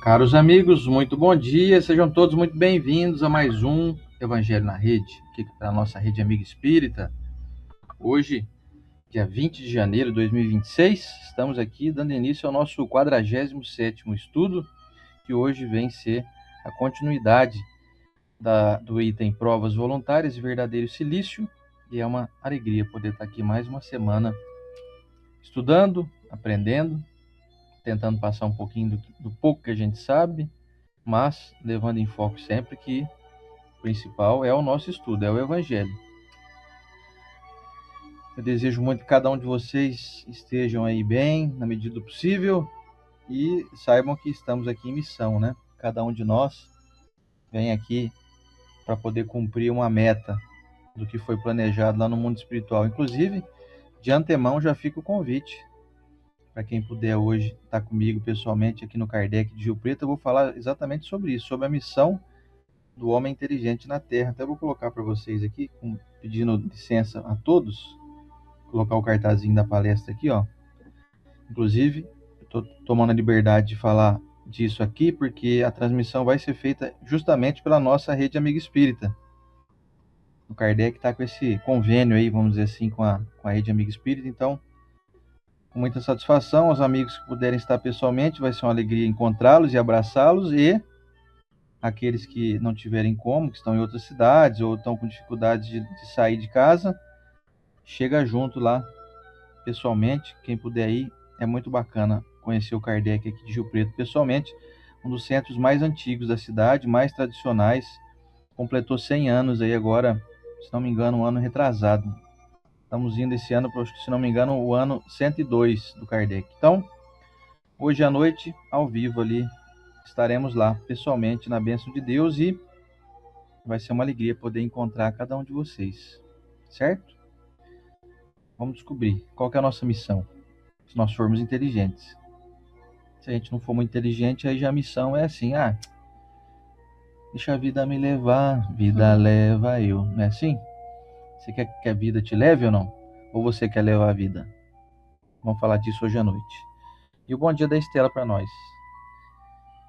Caros amigos, muito bom dia, sejam todos muito bem-vindos a mais um Evangelho na Rede, aqui para a nossa Rede Amiga Espírita. Hoje, dia 20 de janeiro de 2026, estamos aqui dando início ao nosso 47º estudo, que hoje vem ser a continuidade do item Provas Voluntárias e Verdadeiro Silício, e é uma alegria poder estar aqui mais uma semana estudando, aprendendo, tentando passar um pouquinho do pouco que a gente sabe, mas levando em foco sempre que o principal é o nosso estudo, é o Evangelho. Eu desejo muito que cada um de vocês estejam aí bem, na medida do possível, e saibam que estamos aqui em missão, né? Cada um de nós vem aqui para poder cumprir uma meta do que foi planejado lá no mundo espiritual. Inclusive, de antemão já fica o convite para quem puder hoje estar comigo pessoalmente aqui no Kardec de Rio Preto. Eu vou falar exatamente sobre isso, sobre a missão do homem inteligente na Terra. Até vou colocar para vocês aqui, pedindo licença a todos, colocar o cartazinho da palestra aqui, ó. Inclusive, estou tomando a liberdade de falar disso aqui, porque a transmissão vai ser feita justamente pela nossa Rede Amiga Espírita. O Kardec está com esse convênio aí, vamos dizer assim, com a Rede Amiga Espírita. Então, com muita satisfação, aos amigos que puderem estar pessoalmente, vai ser uma alegria encontrá-los e abraçá-los, e aqueles que não tiverem como, que estão em outras cidades ou estão com dificuldade de sair de casa, chega junto lá pessoalmente. Quem puder ir, é muito bacana conhecer o Kardec aqui de Rio Preto pessoalmente, um dos centros mais antigos da cidade, mais tradicionais, completou 100 anos aí agora, se não me engano, um ano retrasado. Estamos indo esse ano, se não me engano, o ano 102 do Kardec. Então, hoje à noite, ao vivo ali, estaremos lá pessoalmente na bênção de Deus, e vai ser uma alegria poder encontrar cada um de vocês, certo? Vamos descobrir qual que é a nossa missão, se nós formos inteligentes. Se a gente não for muito inteligente, aí já a missão é assim, deixa a vida me levar, vida leva eu, não é assim? Você quer que a vida te leve ou não? Ou você quer levar a vida? Vamos falar disso hoje à noite. E o bom dia da Estela para nós.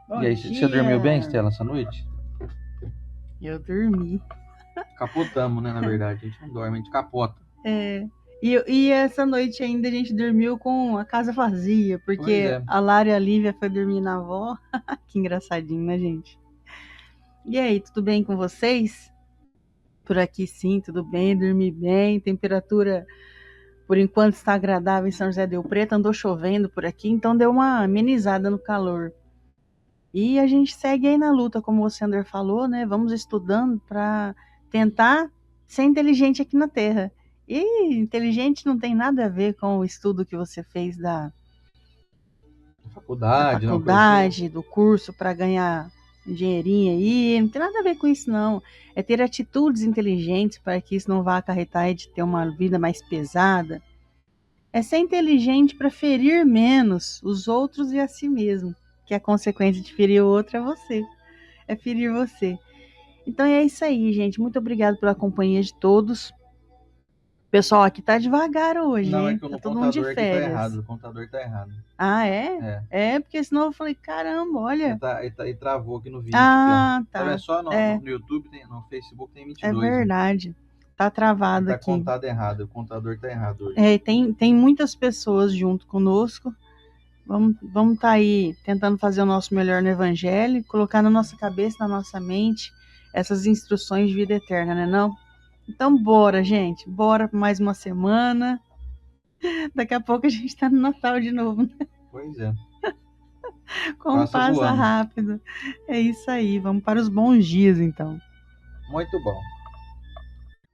Bom e aí, dia. Você dormiu bem, Estela, essa noite? Eu dormi. Capotamos, né, na verdade. A gente não dorme, a gente capota. E essa noite ainda a gente dormiu com a casa vazia, porque a Lara e a Lívia foi dormir na avó. Que engraçadinho, né, gente? E aí, tudo bem com vocês? Por aqui sim, tudo bem, dormi bem. Temperatura, por enquanto, está agradável em São José do Rio Preto. Andou chovendo por aqui, então deu uma amenizada no calor. E a gente segue aí na luta, como o Sander falou, né? Vamos estudando para tentar ser inteligente aqui na Terra. E inteligente não tem nada a ver com o estudo que você fez da faculdade, do curso para ganhar um dinheirinho aí. Não tem nada a ver com isso, não. É ter atitudes inteligentes para que isso não vá acarretar de ter uma vida mais pesada. É ser inteligente para ferir menos os outros e a si mesmo. Que a consequência de ferir o outro é você. É ferir você. Então é isso aí, gente. Muito obrigado pela companhia de todos. O pessoal aqui tá devagar hoje, Não, hein? é que Tá todo mundo de férias. Tá errado, o computador tá errado. Ah, é? É, porque senão eu falei, caramba, olha. Ele travou aqui no vídeo. Ah, aqui, tá. É só no YouTube, no Facebook tem 22. É verdade. Né? Tá travado aqui. Tá contado errado, o contador tá errado hoje. Tem muitas pessoas junto conosco. Vamos tá aí tentando fazer o nosso melhor no Evangelho, colocar na nossa cabeça, na nossa mente, essas instruções de vida eterna, né não? Então bora, gente. Bora para mais uma semana. Daqui a pouco a gente tá no Natal de novo, né? Pois é. Como passa rápido. É isso aí. Vamos para os bons dias, então. Muito bom.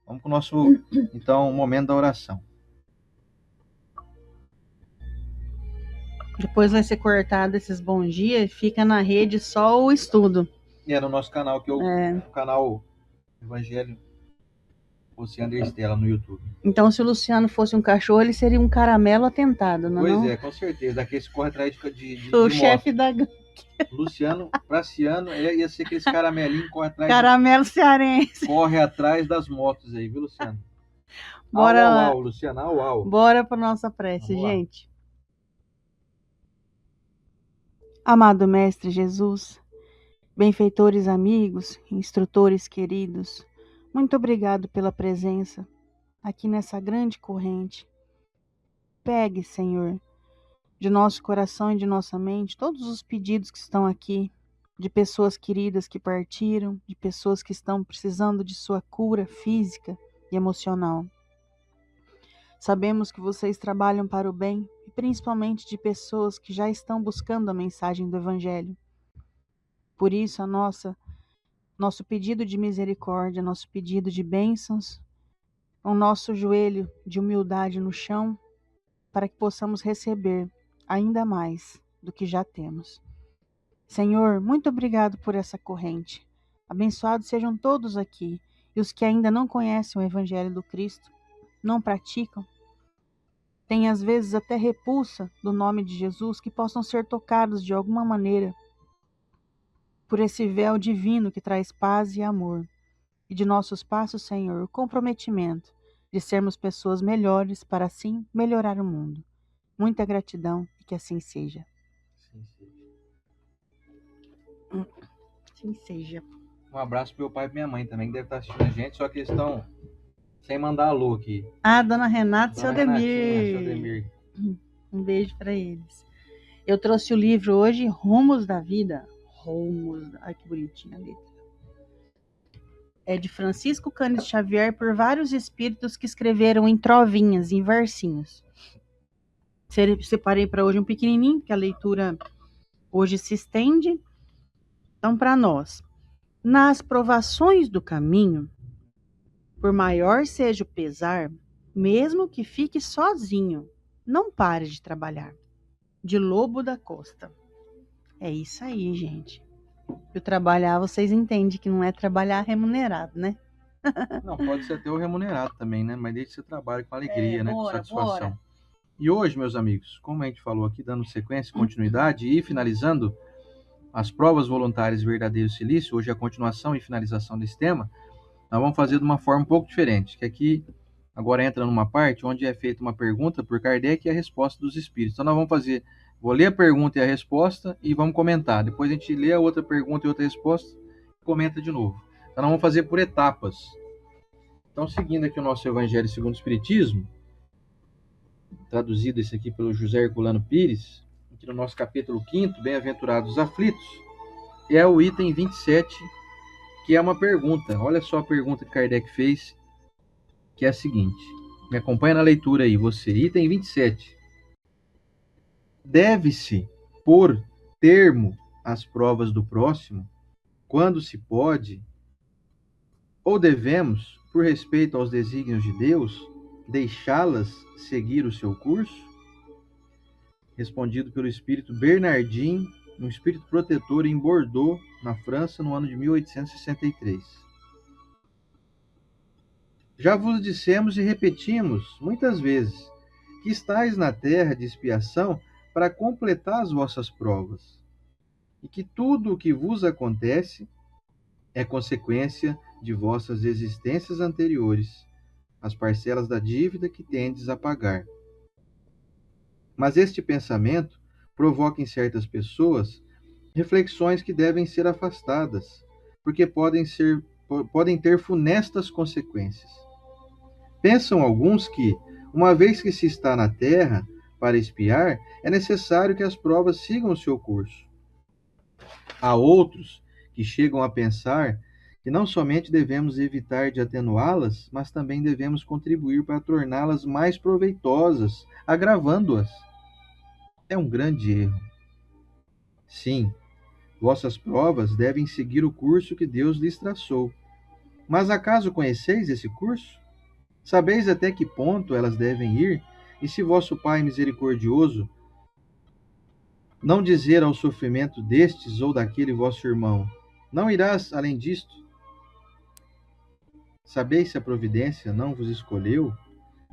Vamos para o nosso, então, momento da oração. Depois vai ser cortado esses bons dias, fica na rede só o estudo. E é no nosso canal, que é o canal Evangelho Luciano e Estela no YouTube. Então, se o Luciano fosse um cachorro, ele seria um caramelo atentado, não é? Pois é, com certeza. Daqui esse corre atrás de o chefe da Luciano Praciano ia ser aqueles caramelinhos que corre atrás. Caramelo cearense. Corre atrás das motos aí, viu, Luciano? Bora lá. Luciano, au. Bora para nossa prece, gente. Amado Mestre Jesus, benfeitores amigos, instrutores queridos, muito obrigado pela presença aqui nessa grande corrente. Pegue, Senhor, de nosso coração e de nossa mente todos os pedidos que estão aqui, de pessoas queridas que partiram, de pessoas que estão precisando de sua cura física e emocional. Sabemos que vocês trabalham para o bem, e principalmente de pessoas que já estão buscando a mensagem do Evangelho. Por isso, nosso pedido de misericórdia, nosso pedido de bênçãos, o nosso joelho de humildade no chão, para que possamos receber ainda mais do que já temos. Senhor, muito obrigado por essa corrente. Abençoados sejam todos aqui, e os que ainda não conhecem o Evangelho do Cristo, não praticam, têm às vezes até repulsa do nome de Jesus, que possam ser tocados de alguma maneira por esse véu divino que traz paz e amor. E de nossos passos, Senhor, o comprometimento de sermos pessoas melhores para assim melhorar o mundo. Muita gratidão e que assim seja. Assim seja. Um abraço pro meu pai e minha mãe também, que deve estar assistindo a gente, só que eles estão sem mandar alô aqui. Dona Renata e seu Ademir. Um beijo para eles. Eu trouxe o livro hoje, Rumos da Vida. Ai, que bonitinha a letra. É de Francisco Cândido Xavier, por vários espíritos que escreveram em trovinhas, em versinhos. Separei para hoje um pequenininho, porque a leitura hoje se estende. Então, para nós, nas provações do caminho, por maior seja o pesar, mesmo que fique sozinho, não pare de trabalhar. De Lobo da Costa. É isso aí, gente. Eu trabalhar, vocês entendem que não é trabalhar remunerado, né? Não, pode ser até o remunerado também, né? Mas desde que você trabalhe com alegria, né? Com satisfação. Bora. E hoje, meus amigos, como a gente falou aqui, dando sequência, continuidade e finalizando as provas voluntárias verdadeiro silício, hoje é a continuação e finalização desse tema, nós vamos fazer de uma forma um pouco diferente, que aqui agora entra numa parte onde é feita uma pergunta por Kardec e a resposta dos espíritos. Então nós vamos fazer, vou ler a pergunta e a resposta e vamos comentar. Depois a gente lê a outra pergunta e outra resposta e comenta de novo. Então nós vamos fazer por etapas. Então, seguindo aqui o nosso Evangelho segundo o Espiritismo, traduzido esse aqui pelo José Herculano Pires, aqui no nosso capítulo 5º, Bem-aventurados os aflitos, é o item 27, que é uma pergunta. Olha só a pergunta que Kardec fez, que é a seguinte. Me acompanha na leitura aí, você. Item 27. Deve-se pôr termo às provas do próximo, quando se pode, ou devemos, por respeito aos desígnios de Deus, deixá-las seguir o seu curso? Respondido pelo espírito Bernardin, um espírito protetor em Bordeaux, na França, no ano de 1863. Já vos dissemos e repetimos muitas vezes que estáis na terra de expiação para completar as vossas provas, e que tudo o que vos acontece é consequência de vossas existências anteriores, as parcelas da dívida que tendes a pagar. Mas este pensamento provoca em certas pessoas reflexões que devem ser afastadas, porque podem ter funestas consequências. Pensam alguns que, uma vez que se está na terra para expiar, é necessário que as provas sigam o seu curso. Há outros que chegam a pensar que não somente devemos evitar de atenuá-las, mas também devemos contribuir para torná-las mais proveitosas, agravando-as. É um grande erro. Sim, vossas provas devem seguir o curso que Deus lhes traçou. Mas acaso conheceis esse curso? Sabeis até que ponto elas devem ir? E se vosso Pai misericordioso não dizer ao sofrimento destes ou daquele vosso irmão, não irás além disto? Sabeis se a providência não vos escolheu,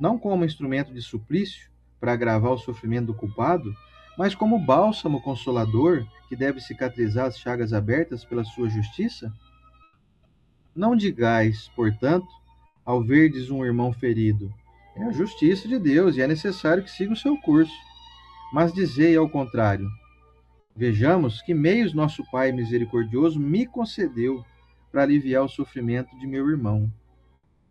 não como instrumento de suplício para agravar o sofrimento do culpado, mas como bálsamo consolador que deve cicatrizar as chagas abertas pela sua justiça? Não digais, portanto, ao verdes um irmão ferido, é a justiça de Deus e é necessário que siga o seu curso. Mas dizei ao contrário, Vejamos que meios nosso Pai misericordioso me concedeu para aliviar o sofrimento de meu irmão.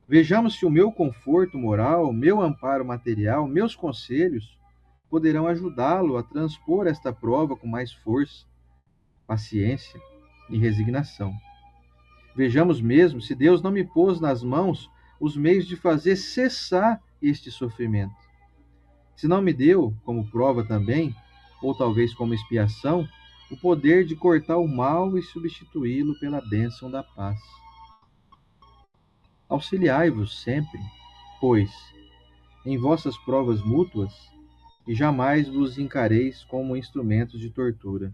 Vejamos se o meu conforto moral, meu amparo material, meus conselhos poderão ajudá-lo a transpor esta prova com mais força, paciência e resignação. Vejamos mesmo se Deus não me pôs nas mãos os meios de fazer cessar este sofrimento. Se não me deu, como prova também, ou talvez como expiação, o poder de cortar o mal e substituí-lo pela bênção da paz. Auxiliai-vos sempre, pois, em vossas provas mútuas, e jamais vos encareis como instrumentos de tortura.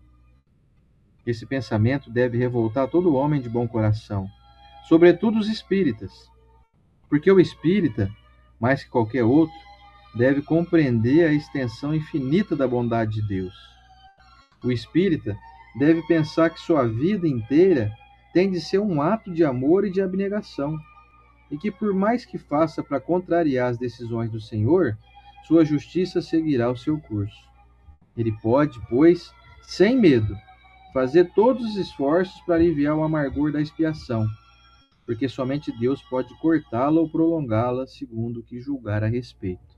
Esse pensamento deve revoltar todo homem de bom coração, sobretudo os espíritas, porque o espírita, mais que qualquer outro, deve compreender a extensão infinita da bondade de Deus. O espírita deve pensar que sua vida inteira tem de ser um ato de amor e de abnegação, e que por mais que faça para contrariar as decisões do Senhor, sua justiça seguirá o seu curso. Ele pode, pois, sem medo, fazer todos os esforços para aliviar o amargor da expiação, porque somente Deus pode cortá-la ou prolongá-la segundo o que julgar a respeito.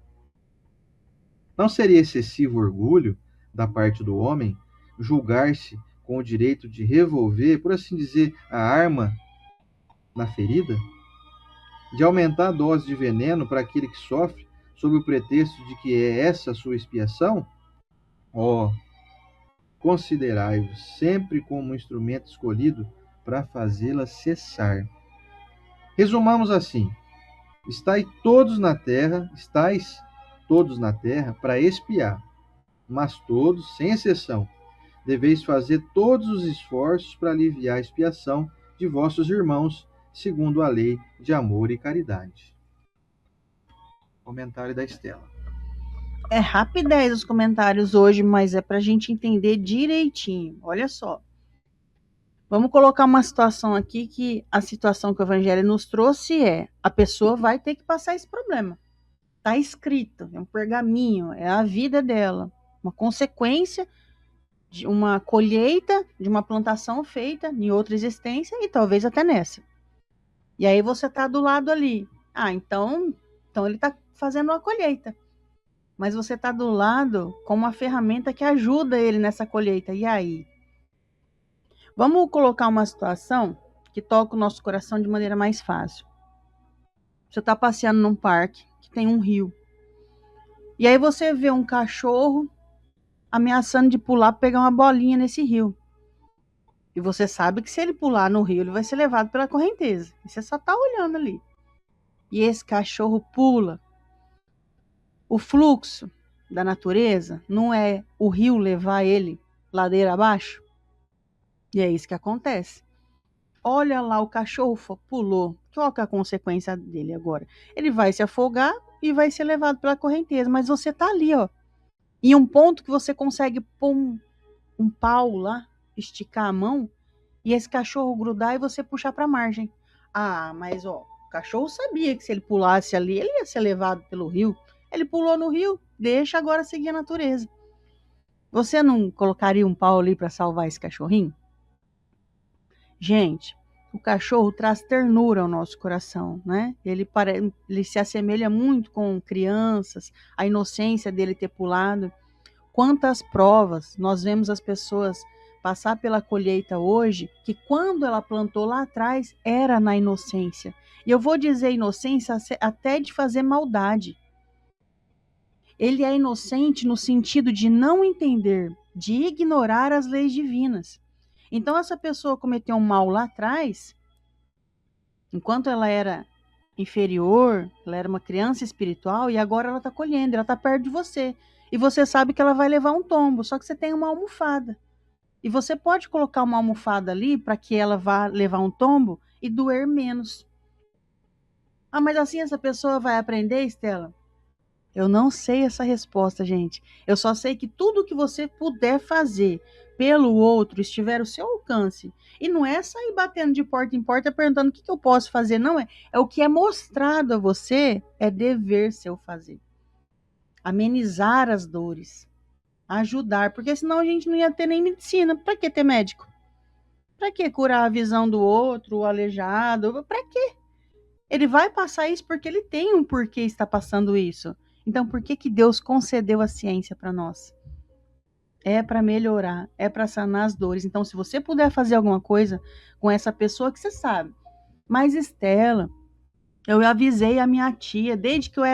Não seria excessivo orgulho, da parte do homem, julgar-se com o direito de revolver, por assim dizer, a arma na ferida? De aumentar a dose de veneno para aquele que sofre, sob o pretexto de que é essa a sua expiação? Oh, considerai-vos sempre como um instrumento escolhido para fazê-la cessar. Resumamos assim: estáis todos na terra para expiar, mas todos, sem exceção, deveis fazer todos os esforços para aliviar a expiação de vossos irmãos, segundo a lei de amor e caridade. Comentário da Estela. É rapidez os comentários hoje, mas é para a gente entender direitinho. Olha só. Vamos colocar uma situação aqui que a situação que o Evangelho nos trouxe é: a pessoa vai ter que passar esse problema. Está escrito, é um pergaminho, é a vida dela. Uma consequência de uma colheita, de uma plantação feita em outra existência e talvez até nessa. E aí você está do lado ali. Então ele está fazendo uma colheita. Mas você está do lado com uma ferramenta que ajuda ele nessa colheita. E aí? Vamos colocar uma situação que toca o nosso coração de maneira mais fácil. Você está passeando num parque que tem um rio. E aí você vê um cachorro ameaçando de pular para pegar uma bolinha nesse rio. E você sabe que se ele pular no rio, ele vai ser levado pela correnteza. E você só está olhando ali. E esse cachorro pula. O fluxo da natureza não é o rio levar ele ladeira abaixo? E é isso que acontece. Olha lá, o cachorro pulou. Qual que é a consequência dele agora? Ele vai se afogar e vai ser levado pela correnteza. Mas você tá ali, ó. Em um ponto que você consegue pôr um pau lá, esticar a mão, e esse cachorro grudar e você puxar para a margem. Mas ó, o cachorro sabia que se ele pulasse ali, ele ia ser levado pelo rio. Ele pulou no rio, deixa agora seguir a natureza. Você não colocaria um pau ali para salvar esse cachorrinho? Gente, o cachorro traz ternura ao nosso coração, né? Ele se assemelha muito com crianças, a inocência dele ter pulado. Quantas provas nós vemos as pessoas passar pela colheita hoje, que quando ela plantou lá atrás, era na inocência. E eu vou dizer inocência até de fazer maldade. Ele é inocente no sentido de não entender, de ignorar as leis divinas. Então, essa pessoa cometeu um mal lá atrás, enquanto ela era inferior, ela era uma criança espiritual, e agora ela está colhendo, ela está perto de você. E você sabe que ela vai levar um tombo, só que você tem uma almofada. E você pode colocar uma almofada ali para que ela vá levar um tombo e doer menos. Mas assim essa pessoa vai aprender, Estela? Eu não sei essa resposta, gente. Eu só sei que tudo que você puder fazer pelo outro, estiver ao seu alcance. E não é sair batendo de porta em porta perguntando o que eu posso fazer, não é. É o que é mostrado a você, é dever seu fazer. Amenizar as dores. ajudar, porque senão a gente não ia ter nem medicina. Para que ter médico? Para que curar a visão do outro, o aleijado? Para quê? Ele vai passar isso porque ele tem um porquê está passando isso. Então, por que que Deus concedeu a ciência para nós? É para melhorar, é para sanar as dores. Então, se você puder fazer alguma coisa com essa pessoa que você sabe. Mas, Estela, eu avisei a minha tia, desde que eu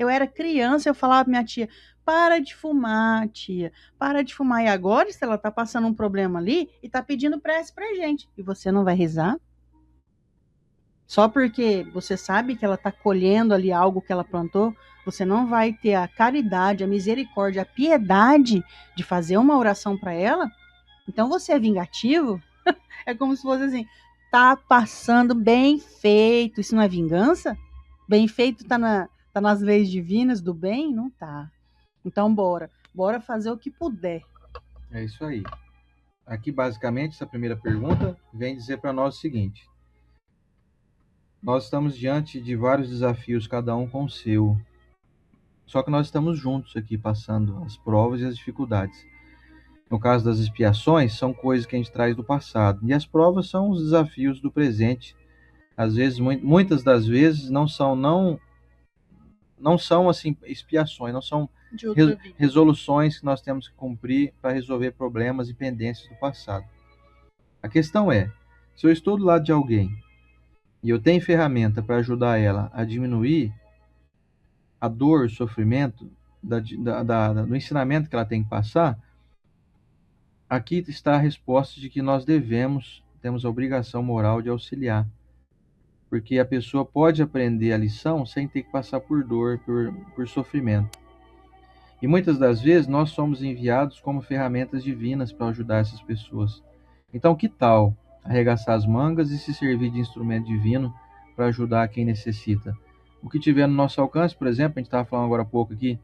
era criança, eu falava pra minha tia, para de fumar, tia, para de fumar. E agora, se ela tá passando um problema ali e tá pedindo prece pra gente, e você não vai rezar? Só porque você sabe que ela tá colhendo ali algo que ela plantou, você não vai ter a caridade, a misericórdia, a piedade de fazer uma oração para ela? Então você é vingativo? É como se fosse assim, tá passando bem feito, isso não é vingança? Bem feito tá nas leis divinas do bem? Não tá. Então bora fazer o que puder. É isso aí. Aqui, basicamente, essa primeira pergunta vem dizer para nós o seguinte: nós estamos diante de vários desafios, cada um com o seu. Só que nós estamos juntos aqui, passando as provas e as dificuldades. No caso das expiações, são coisas que a gente traz do passado. E as provas são os desafios do presente. Às vezes, muitas das vezes, não são assim expiações, não são resoluções que nós temos que cumprir para resolver problemas e pendências do passado. A questão é, se eu estou do lado de alguém e eu tenho ferramenta para ajudar ela a diminuir a dor, o sofrimento do ensinamento que ela tem que passar, aqui está a resposta de que nós temos a obrigação moral de auxiliar. Porque a pessoa pode aprender a lição sem ter que passar por dor, por sofrimento. E muitas das vezes nós somos enviados como ferramentas divinas para ajudar essas pessoas. Então, que tal arregaçar as mangas e se servir de instrumento divino para ajudar quem necessita? O que tiver no nosso alcance, por exemplo, a gente estava falando agora há pouco aqui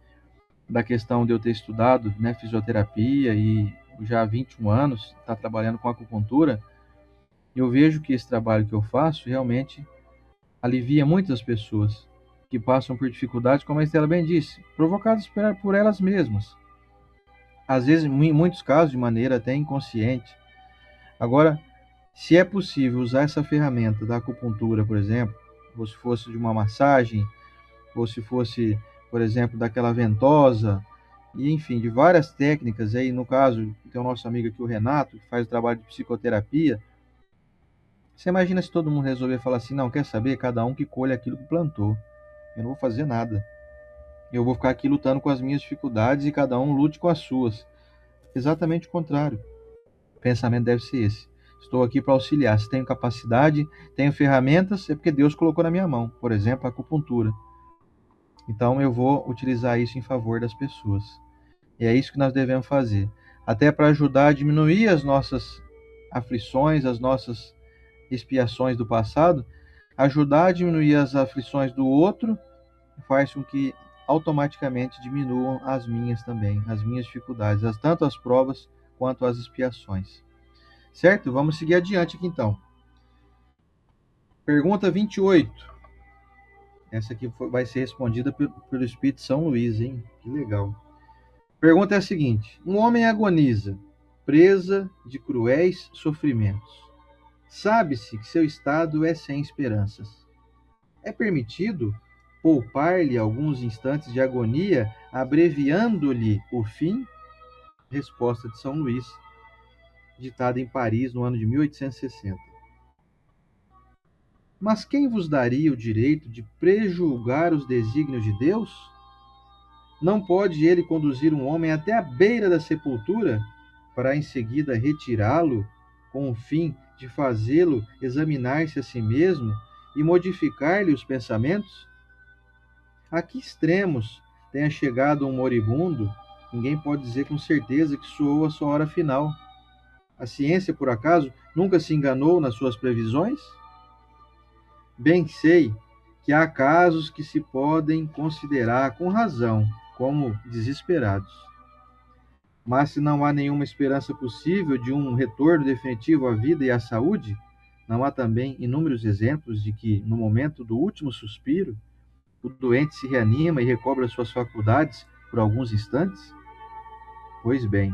da questão de eu ter estudado, né, fisioterapia e já há 21 anos estar trabalhando com acupuntura, eu vejo que esse trabalho que eu faço realmente alivia muitas pessoas que passam por dificuldades, como a Estela bem disse, provocadas por elas mesmas. Às vezes, em muitos casos, de maneira até inconsciente. Agora, se é possível usar essa ferramenta da acupuntura, por exemplo, ou se fosse de uma massagem, ou se fosse, por exemplo, daquela ventosa, e enfim, de várias técnicas, aí no caso, tem o nosso amigo aqui, o Renato, que faz o trabalho de psicoterapia. Você imagina se todo mundo resolver falar assim, não, quer saber? Cada um que colhe aquilo que plantou. Eu não vou fazer nada. Eu vou ficar aqui lutando com as minhas dificuldades e cada um lute com as suas. Exatamente o contrário. O pensamento deve ser esse. Estou aqui para auxiliar. Se tenho capacidade, tenho ferramentas, é porque Deus colocou na minha mão. Por exemplo, a acupuntura. Então eu vou utilizar isso em favor das pessoas. E é isso que nós devemos fazer. Até para ajudar a diminuir as nossas aflições, as nossas expiações do passado, ajudar a diminuir as aflições do outro faz com que automaticamente diminuam as minhas também, as minhas dificuldades, tanto as provas quanto as expiações. Certo? Vamos seguir adiante aqui então. Pergunta 28. Essa aqui vai ser respondida pelo Espírito São Luís, hein? Que legal. Pergunta é a seguinte: um homem agoniza, presa de cruéis sofrimentos. Sabe-se que seu estado é sem esperanças. É permitido poupar-lhe alguns instantes de agonia, abreviando-lhe o fim? Resposta de São Luís, ditada em Paris no ano de 1860. Mas quem vos daria o direito de prejulgar os desígnios de Deus? Não pode ele conduzir um homem até a beira da sepultura, para em seguida retirá-lo, com o fim de fazê-lo examinar-se a si mesmo e modificar-lhe os pensamentos? A que extremos tenha chegado um moribundo, ninguém pode dizer com certeza que soou a sua hora final. A ciência, por acaso, nunca se enganou nas suas previsões? Bem sei que há casos que se podem considerar com razão como desesperados. Mas se não há nenhuma esperança possível de um retorno definitivo à vida e à saúde, não há também inúmeros exemplos de que, no momento do último suspiro, o doente se reanima e recobra suas faculdades por alguns instantes? Pois bem,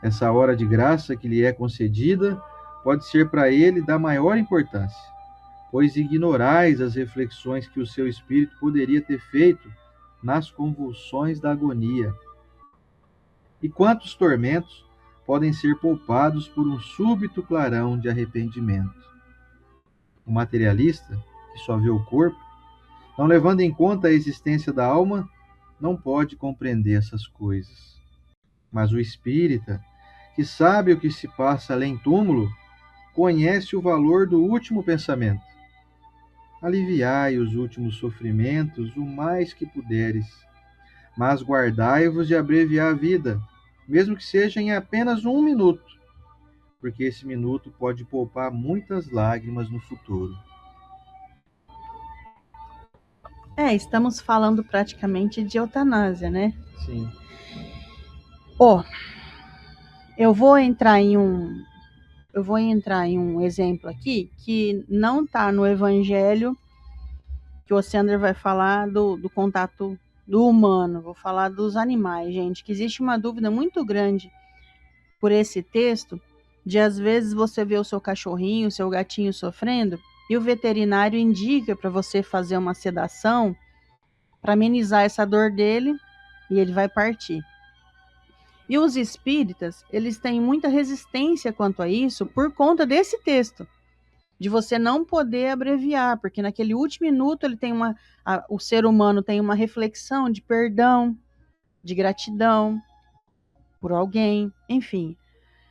essa hora de graça que lhe é concedida pode ser para ele da maior importância, pois ignorais as reflexões que o seu espírito poderia ter feito nas convulsões da agonia. E quantos tormentos podem ser poupados por um súbito clarão de arrependimento? O materialista, que só vê o corpo, não levando em conta a existência da alma, não pode compreender essas coisas. Mas o espírita, que sabe o que se passa além túmulo, conhece o valor do último pensamento. Aliviai os últimos sofrimentos o mais que puderes, mas guardai-vos de abreviar a vida, mesmo que seja em apenas 1 minuto, porque esse minuto pode poupar muitas lágrimas no futuro. Estamos falando praticamente de eutanásia, né? Sim. Eu vou entrar em um exemplo aqui que não está no Evangelho, que o Sander vai falar do contato do humano, vou falar dos animais, gente, que existe uma dúvida muito grande por esse texto, de às vezes você vê o seu cachorrinho, o seu gatinho sofrendo, e o veterinário indica para você fazer uma sedação para amenizar essa dor dele, e ele vai partir. E os espíritas, eles têm muita resistência quanto a isso por conta desse texto, de você não poder abreviar, porque naquele último minuto ele tem o ser humano tem uma reflexão de perdão, de gratidão por alguém, enfim.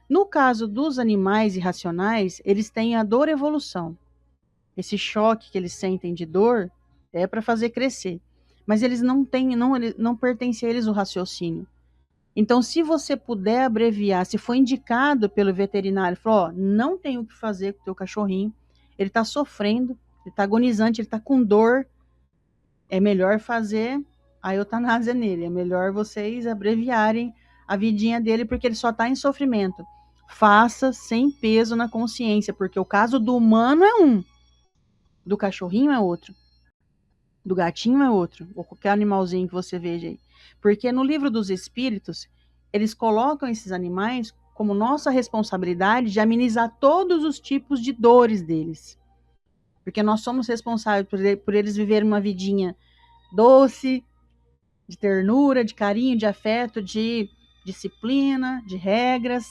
No caso dos animais irracionais, eles têm a dor-evolução. Esse choque que eles sentem de dor é para fazer crescer, mas eles não pertence a eles o raciocínio. Então, se você puder abreviar, se for indicado pelo veterinário, falou, não tem o que fazer com o teu cachorrinho, ele está sofrendo, ele está agonizante, ele está com dor, é melhor fazer a eutanásia nele, é melhor vocês abreviarem a vidinha dele, porque ele só está em sofrimento. Faça sem peso na consciência, porque o caso do humano é um, do cachorrinho é outro, do gatinho é outro, ou qualquer animalzinho que você veja aí. Porque no livro dos espíritos, eles colocam esses animais como nossa responsabilidade de amenizar todos os tipos de dores deles. Porque nós somos responsáveis por eles viverem uma vidinha doce, de ternura, de carinho, de afeto, de disciplina, de regras,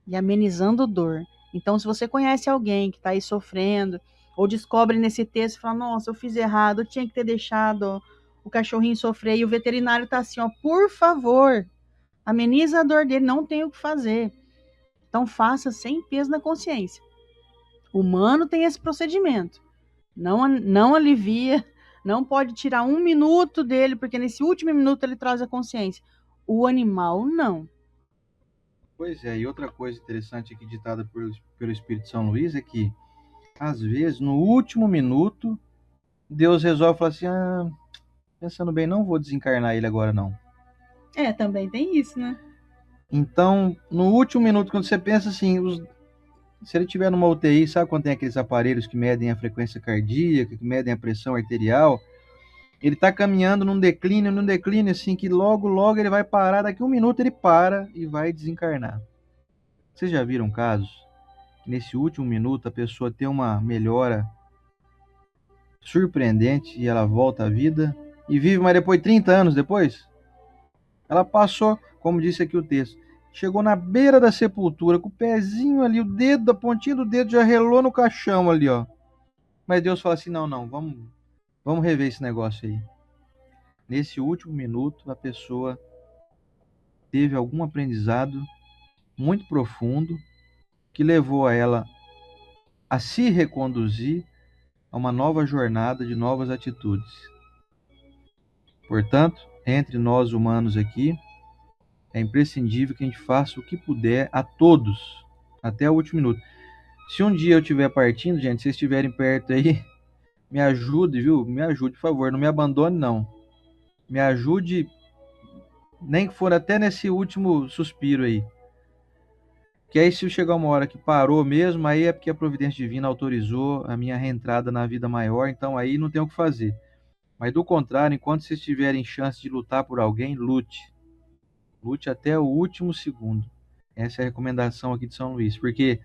e amenizando dor. Então, se você conhece alguém que está aí sofrendo, ou descobre nesse texto e fala, nossa, eu fiz errado, eu tinha que ter deixado o cachorrinho sofrer, e o veterinário está assim, por favor, ameniza a dor dele, não tem o que fazer. Então, faça sem peso na consciência. O humano tem esse procedimento. Não alivia, não pode tirar 1 minuto dele, porque nesse último minuto ele traz a consciência. O animal, não. Pois é, e outra coisa interessante aqui ditada pelo Espírito São Luís é que, às vezes, no último minuto, Deus resolve falar assim, pensando bem, não vou desencarnar ele agora não. Também tem isso, né? Então, no último minuto, quando você pensa assim, se ele estiver numa UTI, sabe quando tem aqueles aparelhos que medem a frequência cardíaca, que medem a pressão arterial? Ele está caminhando num declínio assim, que logo ele vai parar, daqui 1 minuto ele para e vai desencarnar. Vocês já viram casos que nesse último minuto a pessoa tem uma melhora surpreendente e ela volta à vida e vive, mas depois, 30 anos depois, ela passou, como disse aqui o texto, chegou na beira da sepultura, com o pezinho ali, o dedo, a pontinha do dedo já relou no caixão ali, ó. Mas Deus fala assim, não, vamos rever esse negócio aí. Nesse último minuto, a pessoa teve algum aprendizado muito profundo que levou a ela a se reconduzir a uma nova jornada de novas atitudes. Portanto, entre nós humanos aqui, é imprescindível que a gente faça o que puder a todos, até o último minuto. Se um dia eu estiver partindo, gente, se vocês estiverem perto aí, me ajude, viu? Me ajude, por favor, não me abandone, não. Me ajude, nem que for até nesse último suspiro aí. Que aí, se chegar uma hora que parou mesmo, aí é porque a providência divina autorizou a minha reentrada na vida maior, então aí não tem o que fazer. Mas do contrário, enquanto vocês tiverem chance de lutar por alguém, lute. Lute até o último segundo. Essa é a recomendação aqui de São Luís, porque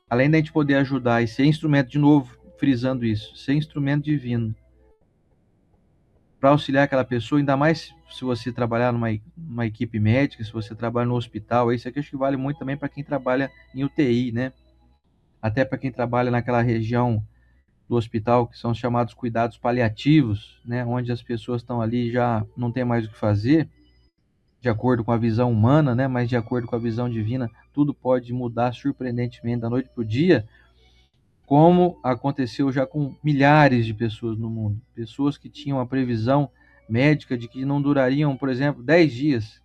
além da gente poder ajudar e ser instrumento, de novo, frisando isso, ser instrumento divino para auxiliar aquela pessoa, ainda mais se você trabalhar numa equipe médica, se você trabalha no hospital, isso aqui acho que vale muito também para quem trabalha em UTI, né? Até para quem trabalha naquela região do hospital, que são os chamados cuidados paliativos, né? Onde as pessoas estão ali e já não tem mais o que fazer, de acordo com a visão humana, né? Mas de acordo com a visão divina, tudo pode mudar surpreendentemente da noite para o dia, como aconteceu já com milhares de pessoas no mundo. Pessoas que tinham a previsão médica de que não durariam, por exemplo, 10 dias,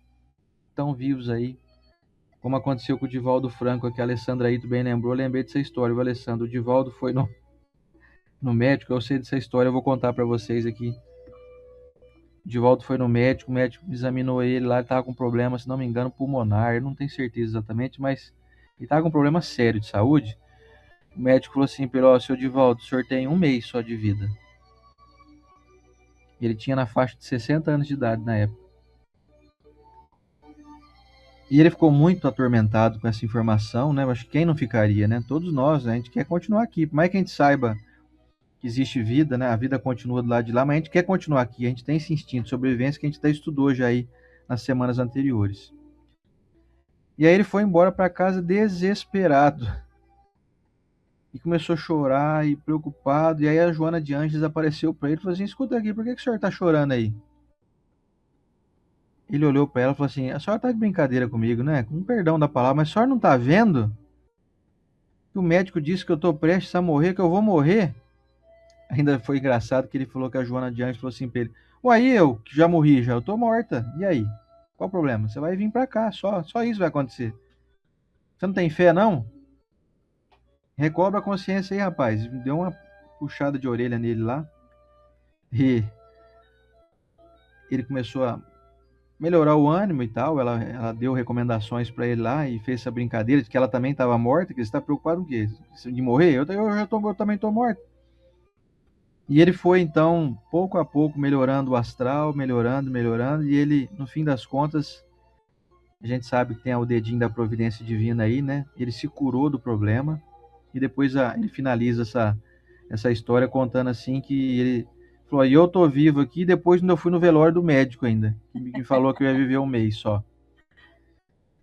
estão vivos aí. Como aconteceu com o Divaldo Franco, que a Alessandra Ito bem lembrou, eu lembrei dessa história. O Alessandro, o Divaldo foi no médico, eu sei dessa história, eu vou contar para vocês aqui. O Divaldo foi no médico, o médico examinou ele lá, ele estava com problema, se não me engano, pulmonar, eu não tenho certeza exatamente, mas ele estava com um problema sério de saúde. O médico falou assim, ó, seu Divaldo, o senhor tem 1 mês só de vida. Ele tinha na faixa de 60 anos de idade na época. E ele ficou muito atormentado com essa informação, né? Acho que quem não ficaria, né? Todos nós, né? A gente quer continuar aqui. Por mais que a gente saiba que existe vida, né? A vida continua do lado de lá, mas a gente quer continuar aqui. A gente tem esse instinto de sobrevivência que a gente até estudou já aí nas semanas anteriores. E aí ele foi embora para casa desesperado. E começou a chorar e preocupado. E aí a Joana de Anjos apareceu para ele e falou assim, escuta aqui, por que o senhor está chorando aí? Ele olhou para ela e falou assim, a senhora tá de brincadeira comigo, né? Com perdão da palavra, mas a senhora não tá vendo que o médico disse que eu tô prestes a morrer, que eu vou morrer? Ainda foi engraçado que ele falou que a Joana de Anjos falou assim pra ele, uai, eu que já morri, já, eu tô morta, e aí? Qual o problema? Você vai vir para cá, só isso vai acontecer. Você não tem fé, não? Recobra a consciência aí, rapaz. Deu uma puxada de orelha nele lá. E ele começou a melhorar o ânimo e tal. Ela deu recomendações para ele lá e fez essa brincadeira de que ela também estava morta, que ele está preocupado com o quê? De morrer? Eu também estou morto. E ele foi, então, pouco a pouco, melhorando o astral, melhorando, e ele, no fim das contas, a gente sabe que tem o dedinho da providência divina aí, né? Ele se curou do problema e depois ele finaliza essa história contando assim que ele falou, e eu tô vivo aqui, depois ainda fui no velório do médico ainda, que me falou que eu ia viver 1 mês só.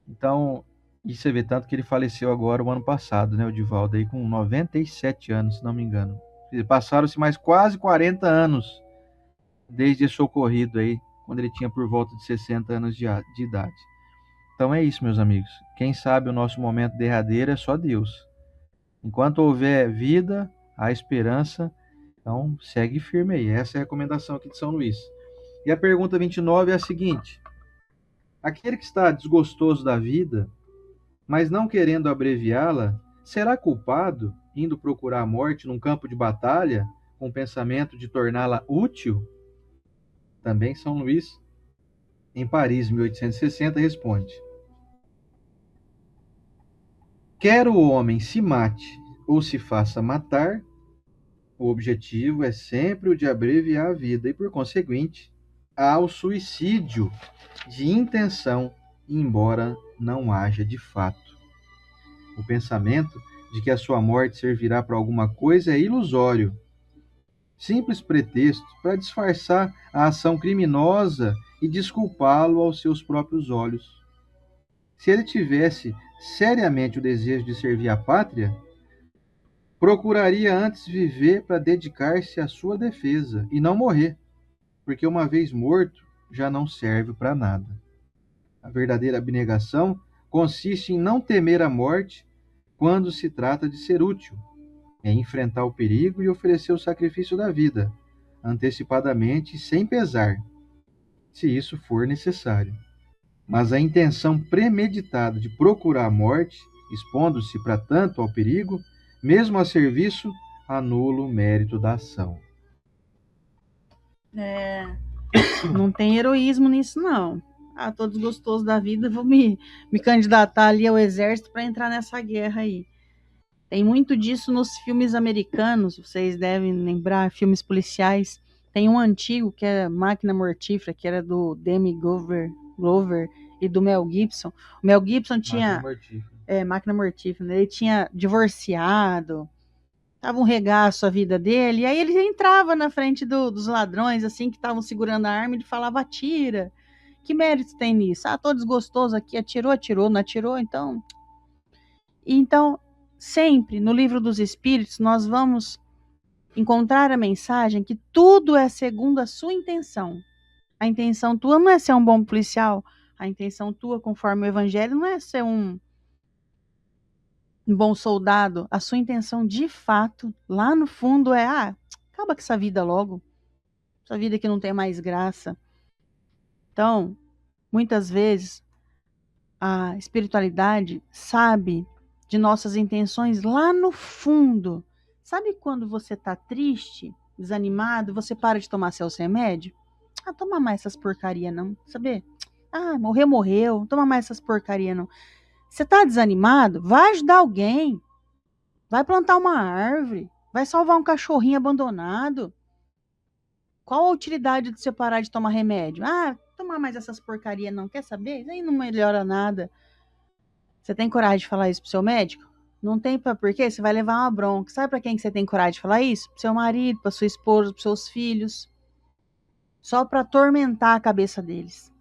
Então, e você vê tanto que ele faleceu agora o ano passado, né, o Divaldo, aí com 97 anos, se não me engano. Passaram-se mais quase 40 anos desde esse ocorrido aí, quando ele tinha por volta de 60 anos de idade. Então é isso, meus amigos. Quem sabe o nosso momento derradeiro é só Deus. Enquanto houver vida, há esperança. Então, segue firme aí. Essa é a recomendação aqui de São Luís. E a pergunta 29 é a seguinte: aquele que está desgostoso da vida, mas não querendo abreviá-la, será culpado indo procurar a morte num campo de batalha, com o pensamento de torná-la útil? Também São Luís, em Paris, 1860, responde: quer o homem se mate ou se faça matar, o objetivo é sempre o de abreviar a vida e, por conseguinte, há o suicídio de intenção, embora não haja de fato. O pensamento de que a sua morte servirá para alguma coisa é ilusório, simples pretexto para disfarçar a ação criminosa e desculpá-lo aos seus próprios olhos. Se ele tivesse seriamente o desejo de servir à pátria, procuraria antes viver para dedicar-se à sua defesa e não morrer, porque uma vez morto já não serve para nada. A verdadeira abnegação consiste em não temer a morte quando se trata de ser útil, em enfrentar o perigo e oferecer o sacrifício da vida, antecipadamente e sem pesar, se isso for necessário. Mas a intenção premeditada de procurar a morte, expondo-se para tanto ao perigo, mesmo a serviço, anula o mérito da ação. Não tem heroísmo nisso, não. Tô desgostoso da vida, vou me candidatar ali ao exército para entrar nessa guerra aí. Tem muito disso nos filmes americanos, vocês devem lembrar, filmes policiais. Tem um antigo que é Máquina Mortífera, que era do Demi Glover, e do Mel Gibson. O Mel Gibson tinha... Máquina Mortífera. Ele tinha divorciado, tava um regaço a vida dele, e aí ele entrava na frente dos ladrões, assim, que estavam segurando a arma, e ele falava, atira. Que mérito tem nisso? Ah, tô desgostoso aqui, atirou, não atirou, então... Então, sempre, no Livro dos Espíritos, nós vamos encontrar a mensagem que tudo é segundo a sua intenção. A intenção tua não é ser um bom policial, a intenção tua, conforme o Evangelho, não é ser um bom soldado. A sua intenção, de fato, lá no fundo é, acaba com essa vida logo. Essa vida que não tem mais graça. Então, muitas vezes, a espiritualidade sabe de nossas intenções lá no fundo. Sabe quando você está triste, desanimado, você para de tomar seus remédios? Toma mais essas porcaria não, sabe? Morreu, toma mais essas porcaria não. Você está desanimado? Vai ajudar alguém. Vai plantar uma árvore. Vai salvar um cachorrinho abandonado. Qual a utilidade de você parar de tomar remédio? Tomar mais essas porcaria não, quer saber? Isso aí não melhora nada. Você tem coragem de falar isso pro seu médico? Não tem por quê? Você vai levar uma bronca. Sabe para quem que você tem coragem de falar isso? Pro seu marido, pra sua esposa, pros seus filhos. Só para atormentar a cabeça deles.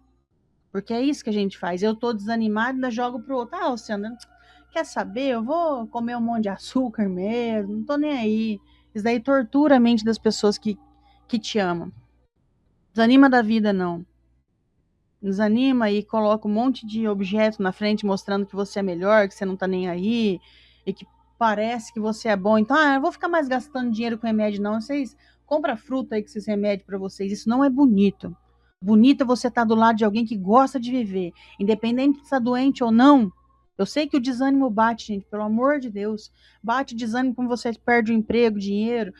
Porque é isso que a gente faz. Eu tô desanimado, ainda jogo pro outro. Luciana, quer saber? Eu vou comer um monte de açúcar mesmo, não tô nem aí. Isso daí tortura a mente das pessoas que te amam. Desanima da vida, não. Desanima e coloca um monte de objeto na frente mostrando que você é melhor, que você não tá nem aí, e que parece que você é bom. Então, eu vou ficar mais gastando dinheiro com remédio, não. Vocês compram fruta aí com esses remédios para vocês. Isso não é bonito. Bonito é você estar do lado de alguém que gosta de viver, independente de estar doente ou não. Eu sei que o desânimo bate, gente, pelo amor de Deus. Bate o desânimo quando você perde o emprego, dinheiro.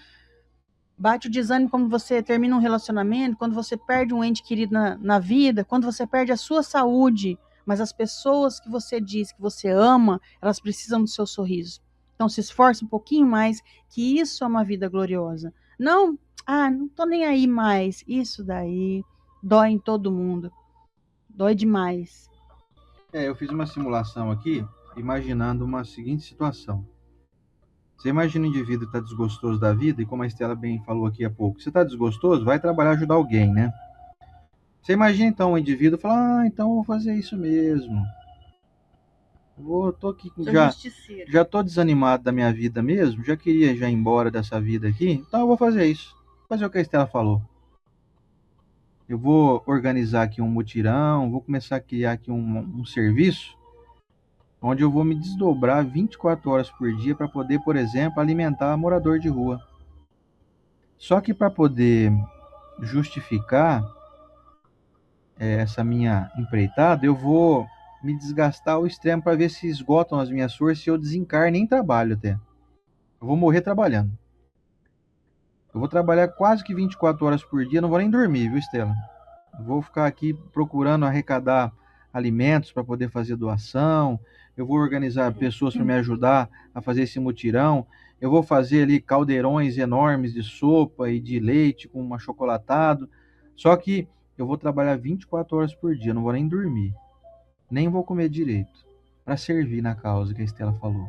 Bate o desânimo quando você termina um relacionamento, quando você perde um ente querido na vida, quando você perde a sua saúde. Mas as pessoas que você diz que você ama, elas precisam do seu sorriso. Então se esforce um pouquinho mais, que isso é uma vida gloriosa. Não, não tô nem aí mais. Isso daí dói em todo mundo. Dói demais. Eu fiz uma simulação aqui, imaginando uma seguinte situação. Você imagina um indivíduo que está desgostoso da vida, e como a Estela bem falou aqui há pouco, você está desgostoso, vai trabalhar, ajudar alguém, né? Você imagina então um indivíduo falar, então eu vou fazer isso mesmo. Tô aqui, já tô desanimado da minha vida mesmo, já queria ir embora dessa vida aqui, então eu vou fazer isso. Fazer o que a Estela falou. Eu vou organizar aqui um mutirão, vou começar a criar aqui um serviço onde eu vou me desdobrar 24 horas por dia para poder, por exemplo, alimentar morador de rua. Só que para poder justificar essa minha empreitada, eu vou me desgastar ao extremo para ver se esgotam as minhas forças e eu desencarno em trabalho até. Eu vou morrer trabalhando. Eu vou trabalhar quase que 24 horas por dia, não vou nem dormir, viu, Estela? Eu vou ficar aqui procurando arrecadar alimentos para poder fazer doação. Eu vou organizar pessoas para me ajudar a fazer esse mutirão. Eu vou fazer ali caldeirões enormes de sopa e de leite com achocolatado. Só que eu vou trabalhar 24 horas por dia, não vou nem dormir. Nem vou comer direito. Para servir na causa que a Estela falou.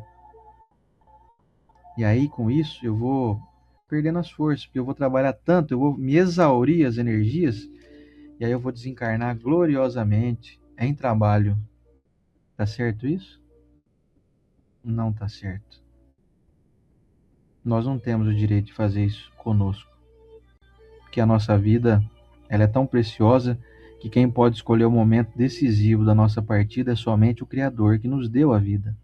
E aí, com isso, eu vou perdendo as forças, porque eu vou trabalhar tanto, eu vou me exaurir as energias, e aí eu vou desencarnar gloriosamente em trabalho. Tá certo isso? Não tá certo. Nós não temos o direito de fazer isso conosco. Porque a nossa vida, ela é tão preciosa que quem pode escolher o momento decisivo da nossa partida é somente o Criador que nos deu a vida.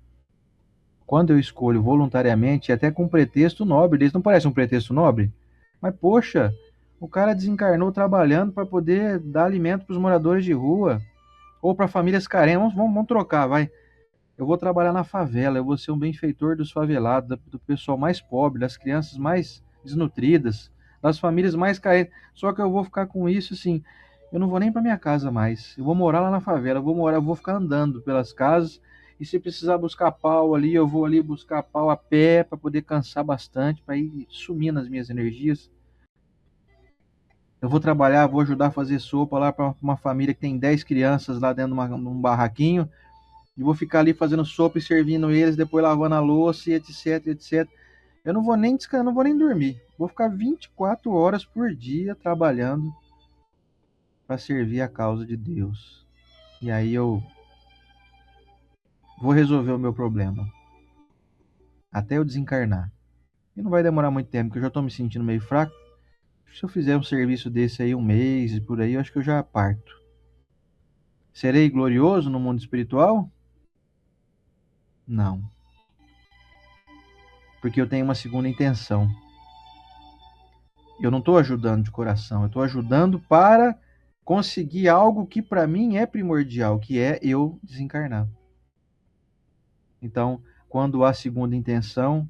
Quando eu escolho voluntariamente, até com um pretexto nobre, isso não parece um pretexto nobre? Mas poxa, o cara desencarnou trabalhando para poder dar alimento para os moradores de rua ou para famílias carentes. Vamos trocar, vai. Eu vou trabalhar na favela, eu vou ser um benfeitor dos favelados, do pessoal mais pobre, das crianças mais desnutridas, das famílias mais carentes. Só que eu vou ficar com isso assim, eu não vou nem para minha casa mais. Eu vou morar lá na favela, eu vou ficar andando pelas casas. E se precisar buscar pau ali, eu vou ali buscar pau a pé para poder cansar bastante, para ir sumindo as minhas energias. Eu vou trabalhar, vou ajudar a fazer sopa lá para uma família que tem 10 crianças lá dentro de um barraquinho, e vou ficar ali fazendo sopa e servindo eles, depois lavando a louça, e etc, etc. Eu não vou nem descansar, não vou nem dormir. Vou ficar 24 horas por dia trabalhando para servir a causa de Deus. E aí eu vou resolver o meu problema até eu desencarnar. E não vai demorar muito tempo, porque eu já estou me sentindo meio fraco. Se eu fizer um serviço desse aí 1 mês e por aí, eu acho que eu já parto. Serei glorioso no mundo espiritual? Não. Porque eu tenho uma segunda intenção. Eu não estou ajudando de coração, eu estou ajudando para conseguir algo que para mim é primordial, que é eu desencarnar. Então, quando há segunda intenção,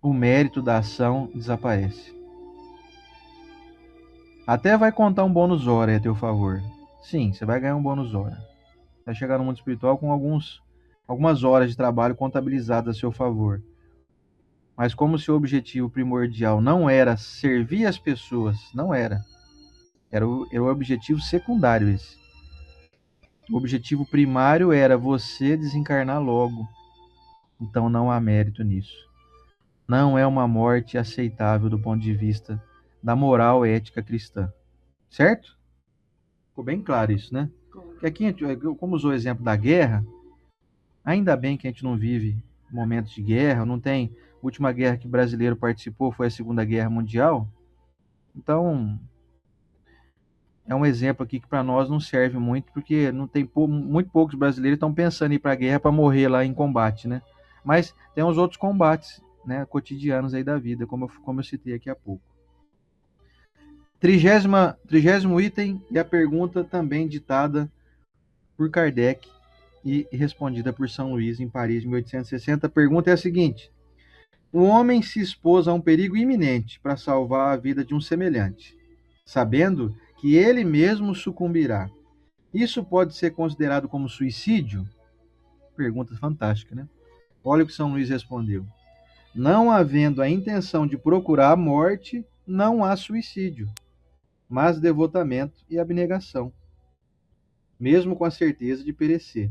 o mérito da ação desaparece. Até vai contar um bônus hora a teu favor. Sim, você vai ganhar um bônus hora. Vai chegar no mundo espiritual com algumas horas de trabalho contabilizadas a seu favor. Mas como seu objetivo primordial não era servir as pessoas, não era. Era o objetivo secundário esse. O objetivo primário era você desencarnar logo. Então não há mérito nisso. Não é uma morte aceitável do ponto de vista da moral e ética cristã. Certo? Ficou bem claro isso, né? Porque aqui, como usou o exemplo da guerra, ainda bem que a gente não vive momentos de guerra, não tem. A última guerra que brasileiro participou foi a Segunda Guerra Mundial. Então, é um exemplo aqui que para nós não serve muito, porque não tem muito poucos brasileiros estão pensando em ir para a guerra para morrer lá em combate, né? Mas tem os outros combates, né, cotidianos aí da vida, como eu citei aqui há pouco. 30º item e a pergunta também ditada por Kardec e respondida por São Luís em Paris, em 1860. A pergunta é a seguinte: um homem se expôs a um perigo iminente para salvar a vida de um semelhante, sabendo que ele mesmo sucumbirá. Isso pode ser considerado como suicídio? Pergunta fantástica, né? Olha o que São Luís respondeu. Não havendo a intenção de procurar a morte, não há suicídio, mas devotamento e abnegação, mesmo com a certeza de perecer.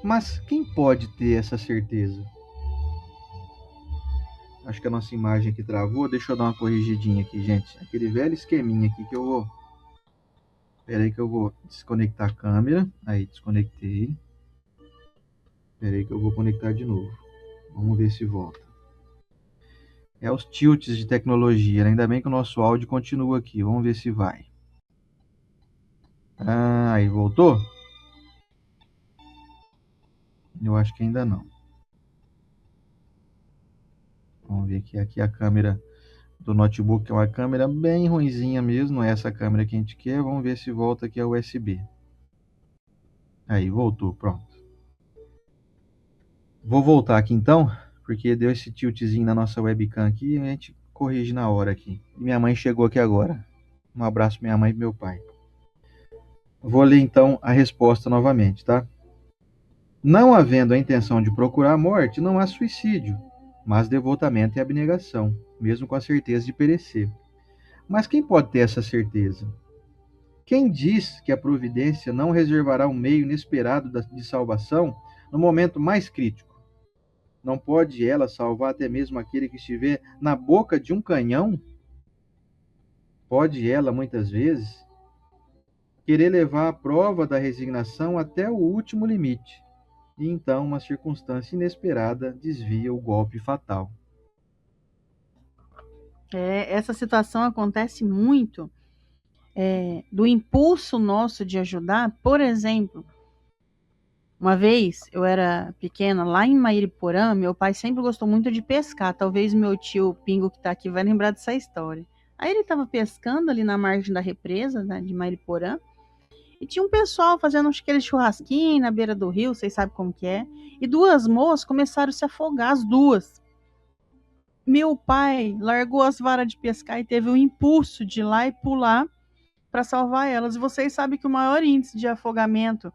Mas quem pode ter essa certeza? Acho que a nossa imagem aqui travou. Deixa eu dar uma corrigidinha aqui, gente. Aquele velho esqueminha aqui que eu vou... Espera aí que eu vou desconectar a câmera. Aí, desconectei. Espera aí que eu vou conectar de novo. Vamos ver se volta. É os tilts de tecnologia, né? Ainda bem que o nosso áudio continua aqui. Vamos ver se vai. Ah, aí voltou? Eu acho que ainda não. Vamos ver aqui a câmera do notebook, que é uma câmera bem ruinzinha mesmo. Não é essa câmera que a gente quer. Vamos ver se volta aqui a USB. Aí, voltou, pronto. Vou voltar aqui então, porque deu esse tiltzinho na nossa webcam aqui e a gente corrige na hora aqui. E minha mãe chegou aqui agora. Um abraço pra minha mãe e pro meu pai. Vou ler então a resposta novamente, tá? Não havendo a intenção de procurar a morte, não há suicídio, mas devotamento e abnegação, mesmo com a certeza de perecer. Mas quem pode ter essa certeza? Quem diz que a providência não reservará um meio inesperado de salvação no momento mais crítico? Não pode ela salvar até mesmo aquele que estiver na boca de um canhão? Pode ela, muitas vezes, querer levar a prova da resignação até o último limite, e então uma circunstância inesperada desvia o golpe fatal. Essa situação acontece muito do impulso nosso de ajudar. Por exemplo, uma vez eu era pequena, lá em Mairiporã, meu pai sempre gostou muito de pescar. Talvez meu tio Pingo, que está aqui, vai lembrar dessa história. Aí ele estava pescando ali na margem da represa, né, de Mairiporã, e tinha um pessoal fazendo aquele churrasquinho na beira do rio, vocês sabem como que é. E duas moças começaram a se afogar, as duas. Meu pai largou as varas de pescar e teve o impulso de ir lá e pular para salvar elas. E vocês sabem que o maior índice de afogamento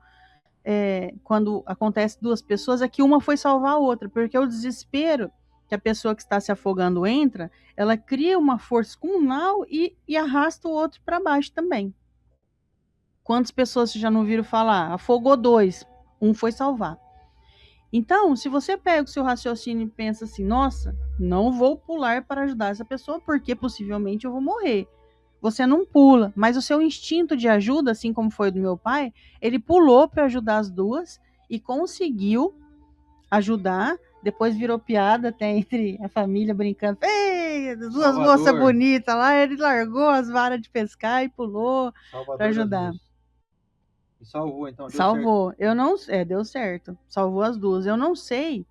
quando acontece duas pessoas é que uma foi salvar a outra, porque o desespero que que a pessoa que está se afogando entra, ela cria uma força comunal e arrasta o outro para baixo também. Quantas pessoas você já não viram falar? Afogou 2, um foi salvar. Então, se você pega o seu raciocínio e pensa assim, nossa, não vou pular para ajudar essa pessoa porque possivelmente eu vou morrer. Você não pula, mas o seu instinto de ajuda, assim como foi do meu pai, ele pulou para ajudar as duas e conseguiu ajudar. Depois virou piada até entre a família brincando. Ei, duas moças bonitas lá, ele largou as varas de pescar e pulou para ajudar. E salvou, então? Deu salvou. Certo. Eu não, deu certo. Salvou as duas. Eu não sei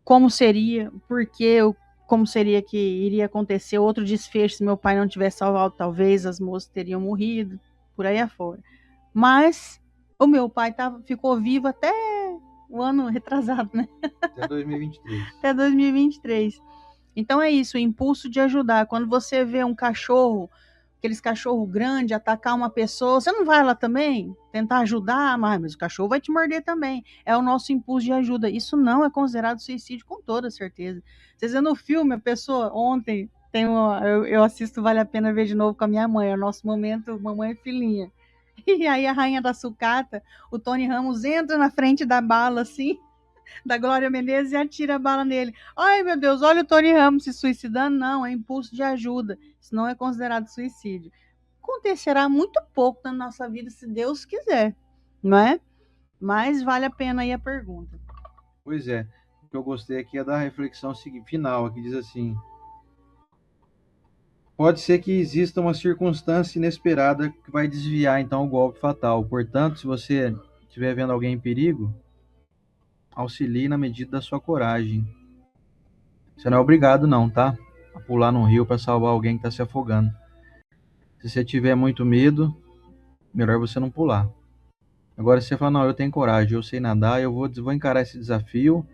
como seria, porque como seria que iria acontecer outro desfecho se meu pai não tivesse salvado. Talvez as moças teriam morrido, por aí afora. Mas o meu pai ficou vivo até o ano retrasado, né? Até 2023. Até 2023. Então é isso, o impulso de ajudar. Quando você vê um cachorro, aqueles cachorros grandes, atacar uma pessoa, você não vai lá também tentar ajudar, mas o cachorro vai te morder também. É o nosso impulso de ajuda. Isso não é considerado suicídio, com toda certeza. Vocês vêem no filme, a pessoa, ontem, eu assisto Vale a Pena Ver de Novo com a minha mãe, é o nosso momento mamãe e filhinha. E aí a Rainha da Sucata, o Tony Ramos entra na frente da bala, assim, da Glória Menezes, e atira a bala nele. Ai, meu Deus, olha o Tony Ramos se suicidando. Não, é impulso de ajuda. Isso não é considerado suicídio. Acontecerá muito pouco na nossa vida, se Deus quiser, não é? Mas vale a pena aí a pergunta. Pois é. O que eu gostei aqui é da reflexão final, que diz assim: pode ser que exista uma circunstância inesperada que vai desviar, então, o golpe fatal. Portanto, se você estiver vendo alguém em perigo, auxilie na medida da sua coragem. Você não é obrigado, não, tá? A pular num rio para salvar alguém que está se afogando. Se você tiver muito medo, melhor você não pular. Agora, se você fala, não, eu tenho coragem, eu sei nadar, eu vou encarar esse desafio,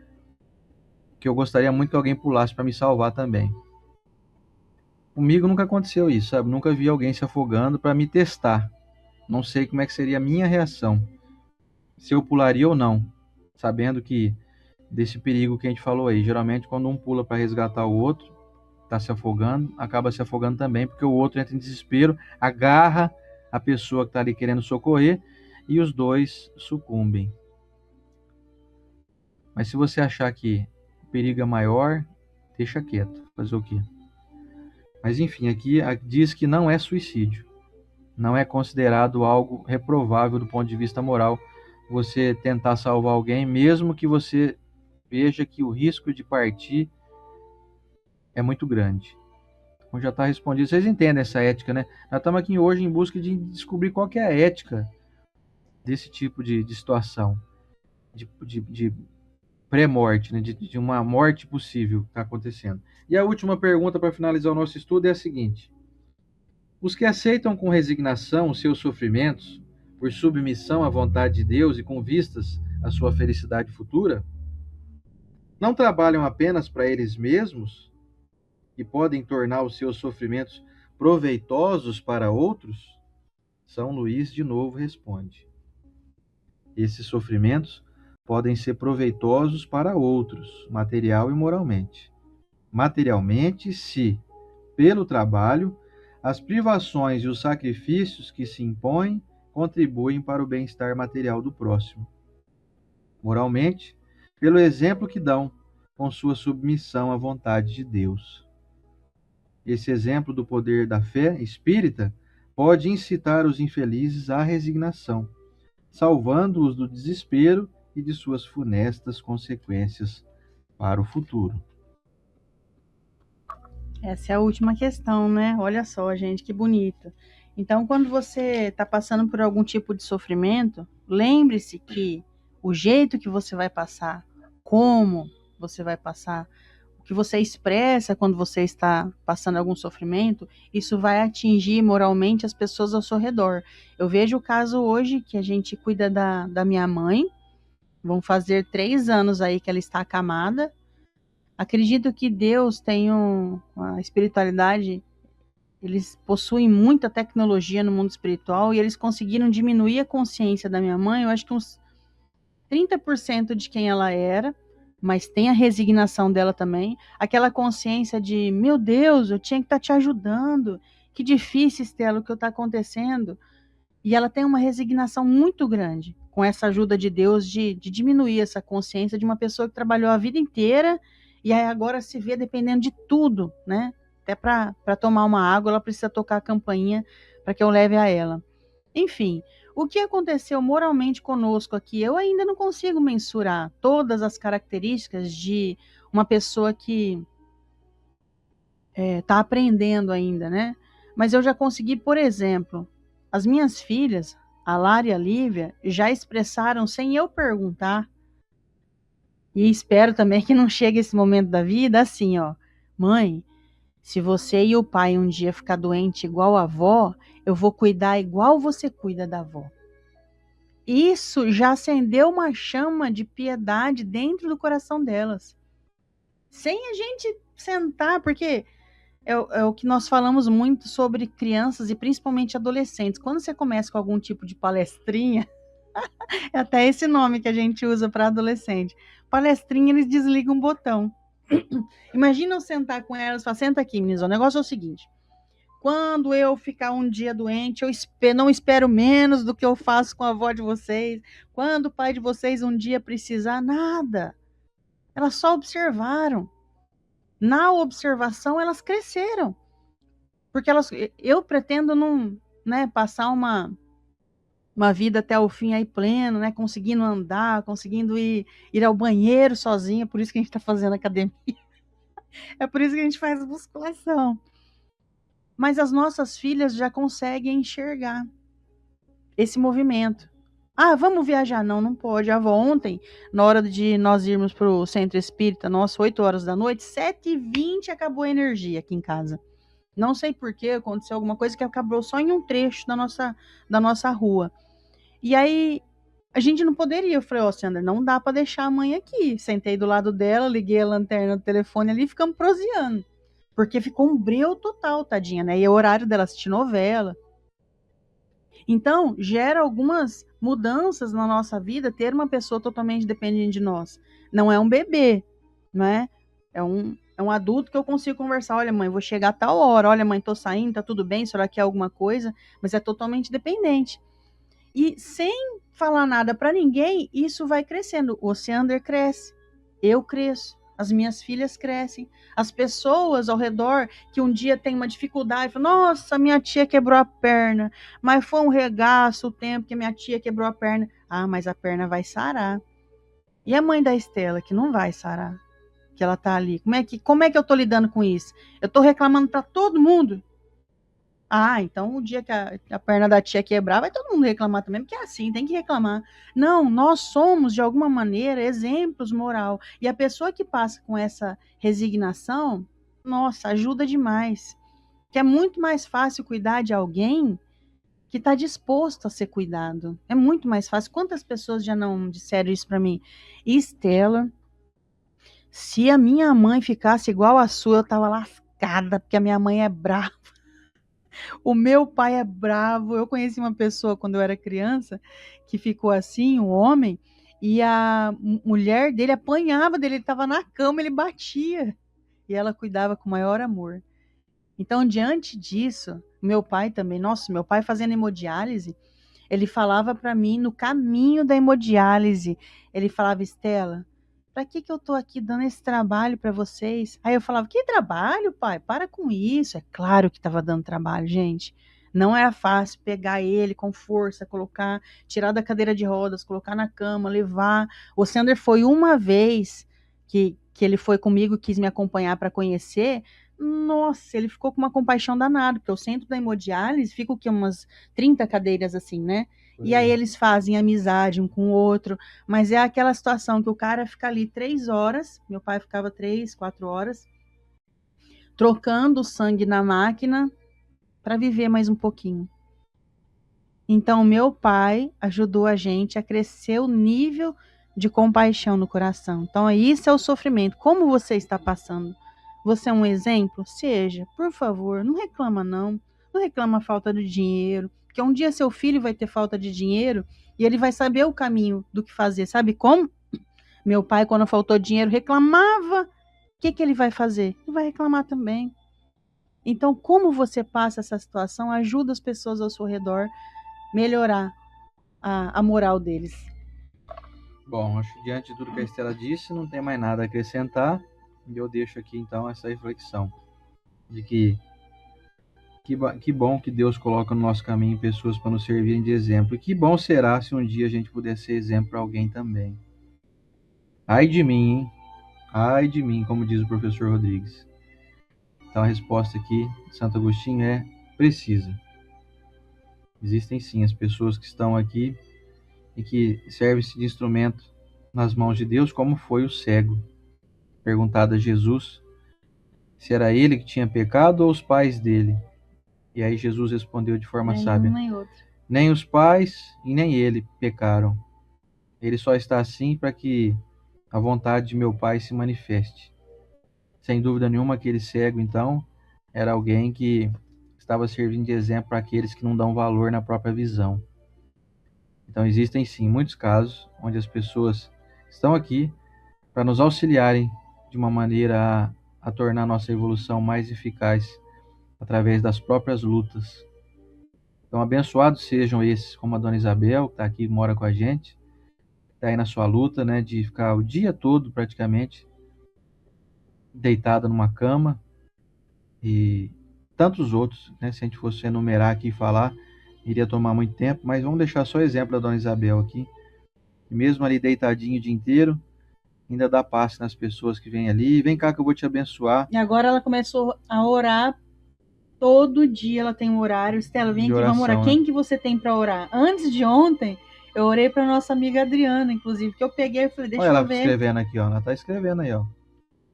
que eu gostaria muito que alguém pulasse para me salvar também. Comigo nunca aconteceu isso, sabe? Nunca vi alguém se afogando para me testar. Não sei como é que seria a minha reação. Se eu pularia ou não, sabendo que desse perigo que a gente falou aí. Geralmente, quando um pula para resgatar o outro, está se afogando, acaba se afogando também, porque o outro entra em desespero, agarra a pessoa que está ali querendo socorrer e os dois sucumbem. Mas se você achar que o perigo é maior, deixa quieto. Fazer o quê? Mas enfim, aqui diz que não é suicídio. Não é considerado algo reprovável do ponto de vista moral você tentar salvar alguém, mesmo que você veja que o risco de partir é muito grande. Então já está respondido. Vocês entendem essa ética, né? Nós estamos aqui hoje em busca de descobrir qual que é a ética desse tipo de situação, de pré-morte, né? de uma morte possível que está acontecendo. E a última pergunta para finalizar o nosso estudo é a seguinte: os que aceitam com resignação os seus sofrimentos, por submissão à vontade de Deus e com vistas à sua felicidade futura, não trabalham apenas para eles mesmos e podem tornar os seus sofrimentos proveitosos para outros? São Luís de novo responde: esses sofrimentos podem ser proveitosos para outros, material e moralmente. Materialmente, se, pelo trabalho, as privações e os sacrifícios que se impõem contribuem para o bem-estar material do próximo. Moralmente, pelo exemplo que dão com sua submissão à vontade de Deus. Esse exemplo do poder da fé espírita pode incitar os infelizes à resignação, salvando-os do desespero e de suas funestas consequências para o futuro. Essa é a última questão, né? Olha só, gente, que bonito. Então, quando você está passando por algum tipo de sofrimento, lembre-se que o jeito que você vai passar, como você vai passar, o que você expressa quando você está passando algum sofrimento, isso vai atingir moralmente as pessoas ao seu redor. Eu vejo o caso hoje que a gente cuida da minha mãe, vão fazer 3 anos aí que ela está acamada. Acredito que Deus tem uma espiritualidade, eles possuem muita tecnologia no mundo espiritual e eles conseguiram diminuir a consciência da minha mãe, eu acho que uns 30% de quem ela era, mas tem a resignação dela também, aquela consciência de, meu Deus, eu tinha que estar te ajudando, que difícil, Estela, o que está acontecendo. E ela tem uma resignação muito grande com essa ajuda de Deus de diminuir essa consciência de uma pessoa que trabalhou a vida inteira e aí agora se vê dependendo de tudo, né? Até para tomar uma água, ela precisa tocar a campainha para que eu leve a ela. Enfim, o que aconteceu moralmente conosco aqui, eu ainda não consigo mensurar todas as características de uma pessoa que está aprendendo ainda, né? Mas eu já consegui, por exemplo, as minhas filhas, a Lara e a Lívia, já expressaram sem eu perguntar, e espero também que não chegue esse momento da vida assim, ó, mãe, se você e o pai um dia ficar doente igual a avó, eu vou cuidar igual você cuida da avó. Isso já acendeu uma chama de piedade dentro do coração delas. Sem a gente sentar, porque é o que nós falamos muito sobre crianças e principalmente adolescentes. Quando você começa com algum tipo de palestrinha, é até esse nome que a gente usa para adolescente. Palestrinha, eles desligam um botão. Imagina eu sentar com elas e falar, senta aqui, meninas, o negócio é o seguinte, quando eu ficar um dia doente, eu não espero menos do que eu faço com a avó de vocês. Quando o pai de vocês um dia precisar, nada. Elas só observaram. Na observação, elas cresceram. Porque eu pretendo não, né, passar uma vida até o fim aí pleno, né, conseguindo andar, conseguindo ir ao banheiro sozinha, por isso que a gente está fazendo academia. É por isso que a gente faz musculação. Mas as nossas filhas já conseguem enxergar esse movimento. Ah, vamos viajar? Não, não pode. A avó ontem, na hora de nós irmos para o centro espírita, nossa, 8 horas da noite, 7h20 acabou a energia aqui em casa. Não sei porquê, aconteceu alguma coisa que acabou só em um trecho da nossa rua. E aí, a gente não poderia. Eu falei, ó, Sandra, não dá para deixar a mãe aqui. Sentei do lado dela, liguei a lanterna do telefone ali e ficamos proseando. Porque ficou um breu total, tadinha, né? E é o horário dela assistir novela. Então, gera algumas mudanças na nossa vida ter uma pessoa totalmente dependente de nós. Não é um bebê, não é? É um adulto que eu consigo conversar. Olha, mãe, vou chegar a tal hora. Olha, mãe, tô saindo, tá tudo bem, a senhora quer alguma coisa? Mas é totalmente dependente. E sem falar nada para ninguém, isso vai crescendo. O Oceander cresce, eu cresço. As minhas filhas crescem. As pessoas ao redor que um dia tem uma dificuldade, falam, nossa, minha tia quebrou a perna, mas foi um regaço o tempo que minha tia quebrou a perna. Ah, mas a perna vai sarar. E a mãe da Estela, que não vai sarar, que ela tá ali. Como é que eu tô lidando com isso? Eu tô reclamando para todo mundo. Ah, então o dia que a perna da tia quebrar, vai todo mundo reclamar também, porque é assim, tem que reclamar. Não, nós somos, de alguma maneira, exemplos moral. E a pessoa que passa com essa resignação, nossa, ajuda demais. Que é muito mais fácil cuidar de alguém que está disposto a ser cuidado. É muito mais fácil. Quantas pessoas já não disseram isso para mim? Estela, se a minha mãe ficasse igual a sua, eu tava lascada, porque a minha mãe é brava. O meu pai é bravo. Eu conheci uma pessoa quando eu era criança que ficou assim, um homem, e a mulher dele apanhava dele, ele estava na cama, ele batia. E ela cuidava com o maior amor. Então, diante disso, meu pai também, nossa, meu pai fazendo hemodiálise, ele falava para mim no caminho da hemodiálise, ele falava, Estela, para que eu tô aqui dando esse trabalho para vocês? Aí eu falava, que trabalho, pai? Para com isso. É claro que estava dando trabalho, gente. Não era fácil pegar ele com força, colocar, tirar da cadeira de rodas, colocar na cama, levar. O Sander foi uma vez que ele foi comigo, quis me acompanhar para conhecer. Nossa, ele ficou com uma compaixão danada, porque o centro da hemodiálise fica o quê? Umas 30 cadeiras assim, né? E aí eles fazem amizade um com o outro, mas é aquela situação que o cara fica ali 3 horas, meu pai ficava 3, 4 horas, trocando o sangue na máquina para viver mais um pouquinho. Então, meu pai ajudou a gente a crescer o nível de compaixão no coração. Então, isso é o sofrimento. Como você está passando? Você é um exemplo? Seja, por favor, não reclama não. Não reclama a falta de dinheiro, porque um dia seu filho vai ter falta de dinheiro e ele vai saber o caminho do que fazer. Sabe como? Meu pai, quando faltou dinheiro, reclamava. O que ele vai fazer? Ele vai reclamar também. Então, como você passa essa situação, ajuda as pessoas ao seu redor melhorar a moral deles. Bom, acho que diante de tudo que a Estela disse, não tem mais nada a acrescentar. E eu deixo aqui, então, essa reflexão de que bom que Deus coloca no nosso caminho pessoas para nos servirem de exemplo. E que bom será se um dia a gente puder ser exemplo para alguém também. Ai de mim, hein? Ai de mim, como diz o professor Rodrigues. Então a resposta aqui de Santo Agostinho é precisa. Existem sim as pessoas que estão aqui e que servem-se de instrumento nas mãos de Deus, como foi o cego. Perguntado a Jesus se era ele que tinha pecado ou os pais dele. E aí Jesus respondeu de forma sábia: nem outro. Nem os pais e nem ele pecaram. Ele só está assim para que a vontade de meu Pai se manifeste. Sem dúvida nenhuma, aquele cego, então, era alguém que estava servindo de exemplo para aqueles que não dão valor na própria visão. Então, existem sim muitos casos onde as pessoas estão aqui para nos auxiliarem de uma maneira a tornar a nossa evolução mais eficaz através das próprias lutas. Então, abençoados sejam esses, como a dona Isabel, que está aqui, mora com a gente, está aí na sua luta, né, de ficar o dia todo praticamente deitada numa cama, e tantos outros, né, se a gente fosse enumerar aqui e falar, iria tomar muito tempo, mas vamos deixar só o exemplo da dona Isabel aqui, que mesmo ali deitadinho o dia inteiro, ainda dá passe nas pessoas que vêm ali, vem cá que eu vou te abençoar. E agora ela começou a orar todo dia, ela tem um horário. Estela, vem aqui, vamos orar. Né? Quem que você tem para orar? Antes de ontem, eu orei para nossa amiga Adriana, inclusive, que eu peguei e falei, deixa eu ver. Olha ela escrevendo aqui, ó, ela tá escrevendo aí, ó.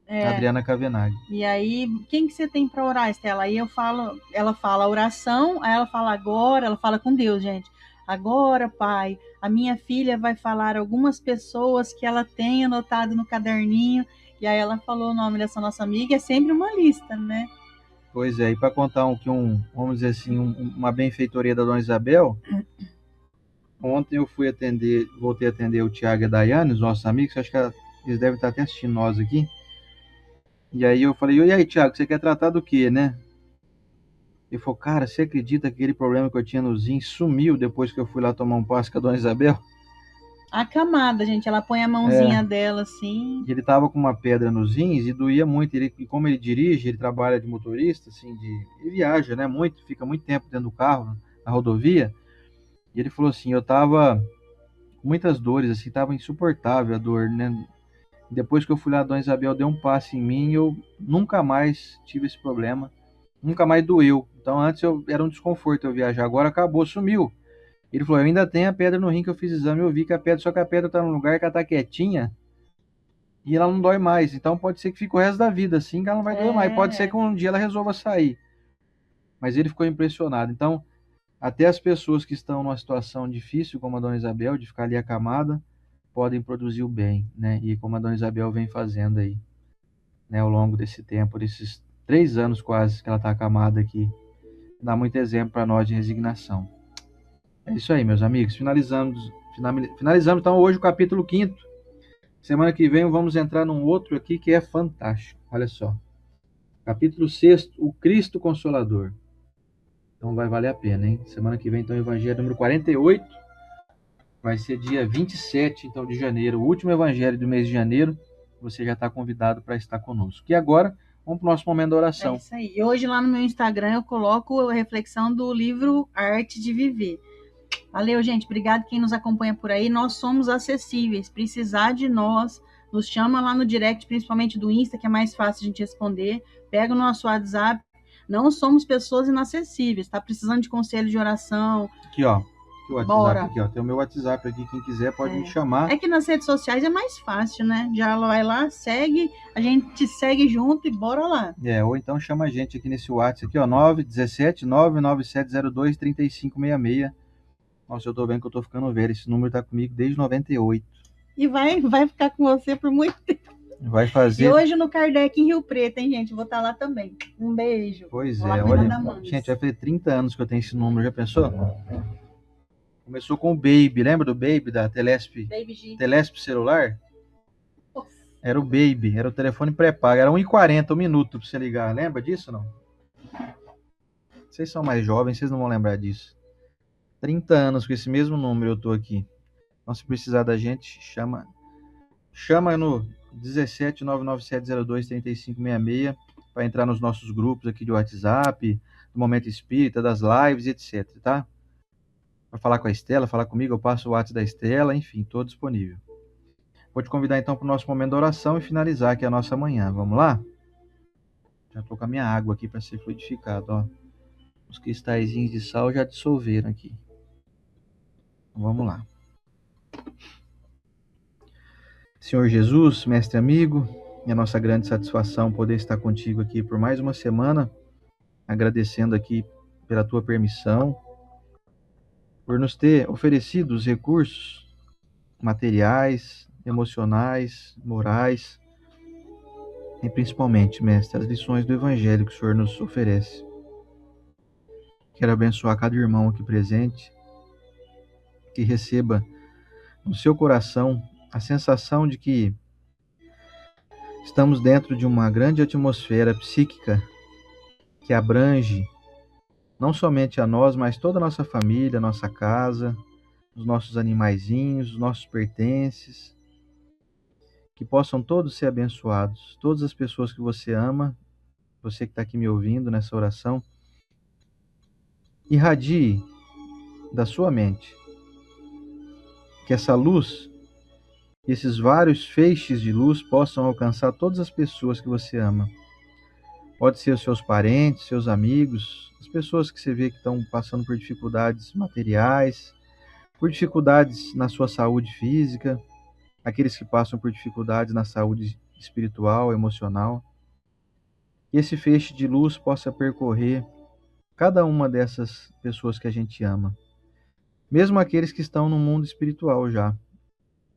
Adriana Cavenaghi. E aí, quem que você tem para orar, Estela? Aí eu falo, ela fala oração, aí ela fala agora, ela fala com Deus, gente. Agora, pai, a minha filha vai falar algumas pessoas que ela tem anotado no caderninho. E aí ela falou o nome dessa nossa amiga, é sempre uma lista, né? Pois é, e para contar vamos dizer assim, uma benfeitoria da dona Isabel, ontem eu voltei a atender o Tiago e a Daiane, os nossos amigos, acho que eles devem estar até assistindo nós aqui. E aí eu falei, e aí, Tiago, você quer tratar do quê, né? Ele falou, cara, você acredita que aquele problema que eu tinha no Zin sumiu depois que eu fui lá tomar um passe com a dona Isabel? A camada, gente, ela põe a mãozinha dela assim. Ele tava com uma pedra nos rins e doía muito. E como ele dirige, ele trabalha de motorista, assim, ele viaja, né? Muito, fica muito tempo dentro do carro, na rodovia. E ele falou assim, eu tava com muitas dores, assim, tava insuportável a dor, né? Depois que eu fui lá, a dona Isabel deu um passe em mim, eu nunca mais tive esse problema, nunca mais doeu. Então antes era um desconforto eu viajar, agora acabou, sumiu. Ele falou, eu ainda tenho a pedra no rim que eu fiz exame, eu vi que só que a pedra tá num lugar que ela tá quietinha e ela não dói mais. Então pode ser que fique o resto da vida assim, que ela não vai doer mais. Pode ser que um dia ela resolva sair. Mas ele ficou impressionado. Então, até as pessoas que estão numa situação difícil, como a dona Isabel, de ficar ali acamada, podem produzir o bem, né? E como a dona Isabel vem fazendo aí, né? Ao longo desse tempo, desses 3 anos quase que ela está acamada aqui, dá muito exemplo para nós de resignação. É isso aí, meus amigos. Finalizamos então hoje o capítulo 5º. Semana que vem vamos entrar num outro aqui que é fantástico. Olha só. Capítulo 6º, o Cristo Consolador. Então vai valer a pena, hein? Semana que vem, então, o Evangelho número 48. Vai ser dia 27, então, de janeiro. O último Evangelho do mês de janeiro. Você já está convidado para estar conosco. E agora, vamos para o nosso momento da oração. É isso aí. E hoje lá no meu Instagram eu coloco a reflexão do livro Arte de Viver. Valeu, gente. Obrigado quem nos acompanha por aí. Nós somos acessíveis. Precisar de nós, nos chama lá no direct, principalmente do Insta, que é mais fácil a gente responder. Pega o nosso WhatsApp. Não somos pessoas inacessíveis. Tá precisando de conselho de oração? Aqui, ó. O WhatsApp aqui, ó. Tem o meu WhatsApp aqui. Quem quiser pode me chamar. É que nas redes sociais é mais fácil, né? Já vai lá, segue, a gente segue junto e bora lá. Ou então chama a gente aqui nesse WhatsApp aqui, ó. 917-99702-3566. Nossa, eu tô vendo que eu tô ficando velho. Esse número tá comigo desde 98. E vai ficar com você por muito tempo. Vai fazer. E hoje no Kardec em Rio Preto, hein, gente? Vou estar lá também. Um beijo. Pois é, olha. Gente, vai fazer 30 anos que eu tenho esse número, já pensou? Começou com o Baby, lembra do Baby da Telesp? Baby G. Telesp celular? Era o Baby, era o telefone pré-pago. Era 1,40 o minuto pra você ligar. Lembra disso, não? Vocês são mais jovens, vocês não vão lembrar disso. 30 anos com esse mesmo número eu tô aqui. Então, se precisar da gente, chama no 17997023566 para entrar nos nossos grupos aqui de WhatsApp, do Momento Espírita, das lives, etc, tá? Para falar com a Estela, falar comigo, eu passo o WhatsApp da Estela, enfim, estou disponível. Vou te convidar então para o nosso momento de oração e finalizar aqui a nossa manhã. Vamos lá? Já estou com a minha água aqui para ser fluidificado, ó. Os cristalzinhos de sal já dissolveram aqui. Vamos lá. Senhor Jesus, mestre amigo, é a nossa grande satisfação poder estar contigo aqui por mais uma semana, agradecendo aqui pela tua permissão, por nos ter oferecido os recursos materiais, emocionais, morais, e principalmente, mestre, as lições do Evangelho que o Senhor nos oferece. Quero abençoar cada irmão aqui presente, que receba no seu coração a sensação de que estamos dentro de uma grande atmosfera psíquica que abrange não somente a nós, mas toda a nossa família, nossa casa, os nossos animaizinhos, os nossos pertences, que possam todos ser abençoados. Todas as pessoas que você ama, você que está aqui me ouvindo nessa oração, irradie da sua mente que essa luz, esses vários feixes de luz possam alcançar todas as pessoas que você ama. Pode ser os seus parentes, seus amigos, as pessoas que você vê que estão passando por dificuldades materiais, por dificuldades na sua saúde física, aqueles que passam por dificuldades na saúde espiritual, emocional. Que esse feixe de luz possa percorrer cada uma dessas pessoas que a gente ama. Mesmo aqueles que estão no mundo espiritual já.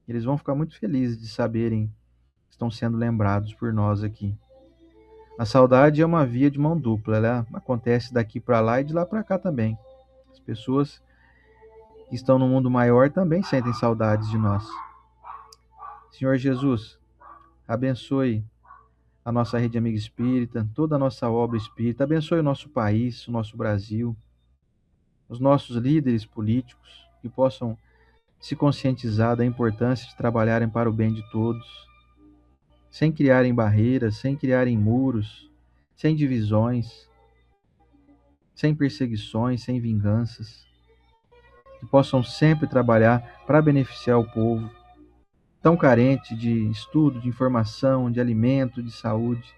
Eles vão ficar muito felizes de saberem que estão sendo lembrados por nós aqui. A saudade é uma via de mão dupla, ela acontece daqui para lá e de lá para cá também. As pessoas que estão no mundo maior também sentem saudades de nós. Senhor Jesus, abençoe a nossa rede amiga espírita, toda a nossa obra espírita, abençoe o nosso país, o nosso Brasil, os nossos líderes políticos, que possam se conscientizar da importância de trabalharem para o bem de todos, sem criarem barreiras, sem criarem muros, sem divisões, sem perseguições, sem vinganças, que possam sempre trabalhar para beneficiar o povo, tão carente de estudo, de informação, de alimento, de saúde.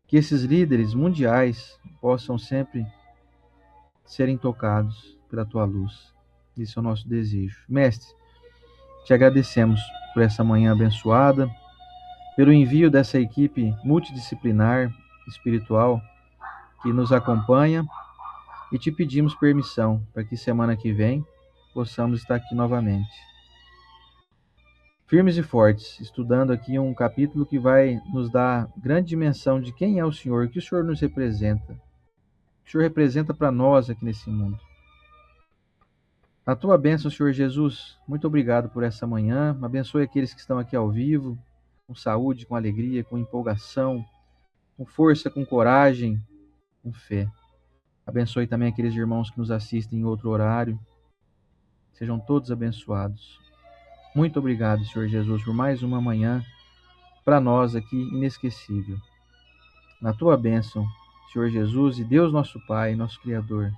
Que esses líderes mundiais possam sempre serem tocados pela tua luz. Esse é o nosso desejo. Mestre, te agradecemos por essa manhã abençoada, pelo envio dessa equipe multidisciplinar espiritual que nos acompanha, e te pedimos permissão para que semana que vem possamos estar aqui novamente. Firmes e fortes, estudando aqui um capítulo que vai nos dar grande dimensão de quem é o Senhor, o que o Senhor nos representa, o que o Senhor representa para nós aqui nesse mundo. A tua bênção, Senhor Jesus, muito obrigado por essa manhã. Abençoe aqueles que estão aqui ao vivo, com saúde, com alegria, com empolgação, com força, com coragem, com fé. Abençoe também aqueles irmãos que nos assistem em outro horário. Sejam todos abençoados. Muito obrigado, Senhor Jesus, por mais uma manhã para nós aqui inesquecível. Na tua bênção, Senhor Jesus e Deus nosso Pai, nosso Criador,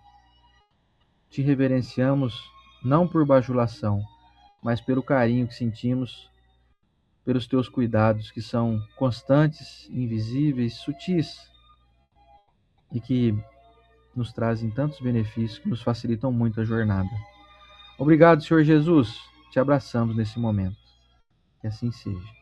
te reverenciamos não por bajulação, mas pelo carinho que sentimos, pelos teus cuidados que são constantes, invisíveis, sutis e que nos trazem tantos benefícios que nos facilitam muito a jornada. Obrigado, Senhor Jesus. Te abraçamos nesse momento. Que assim seja.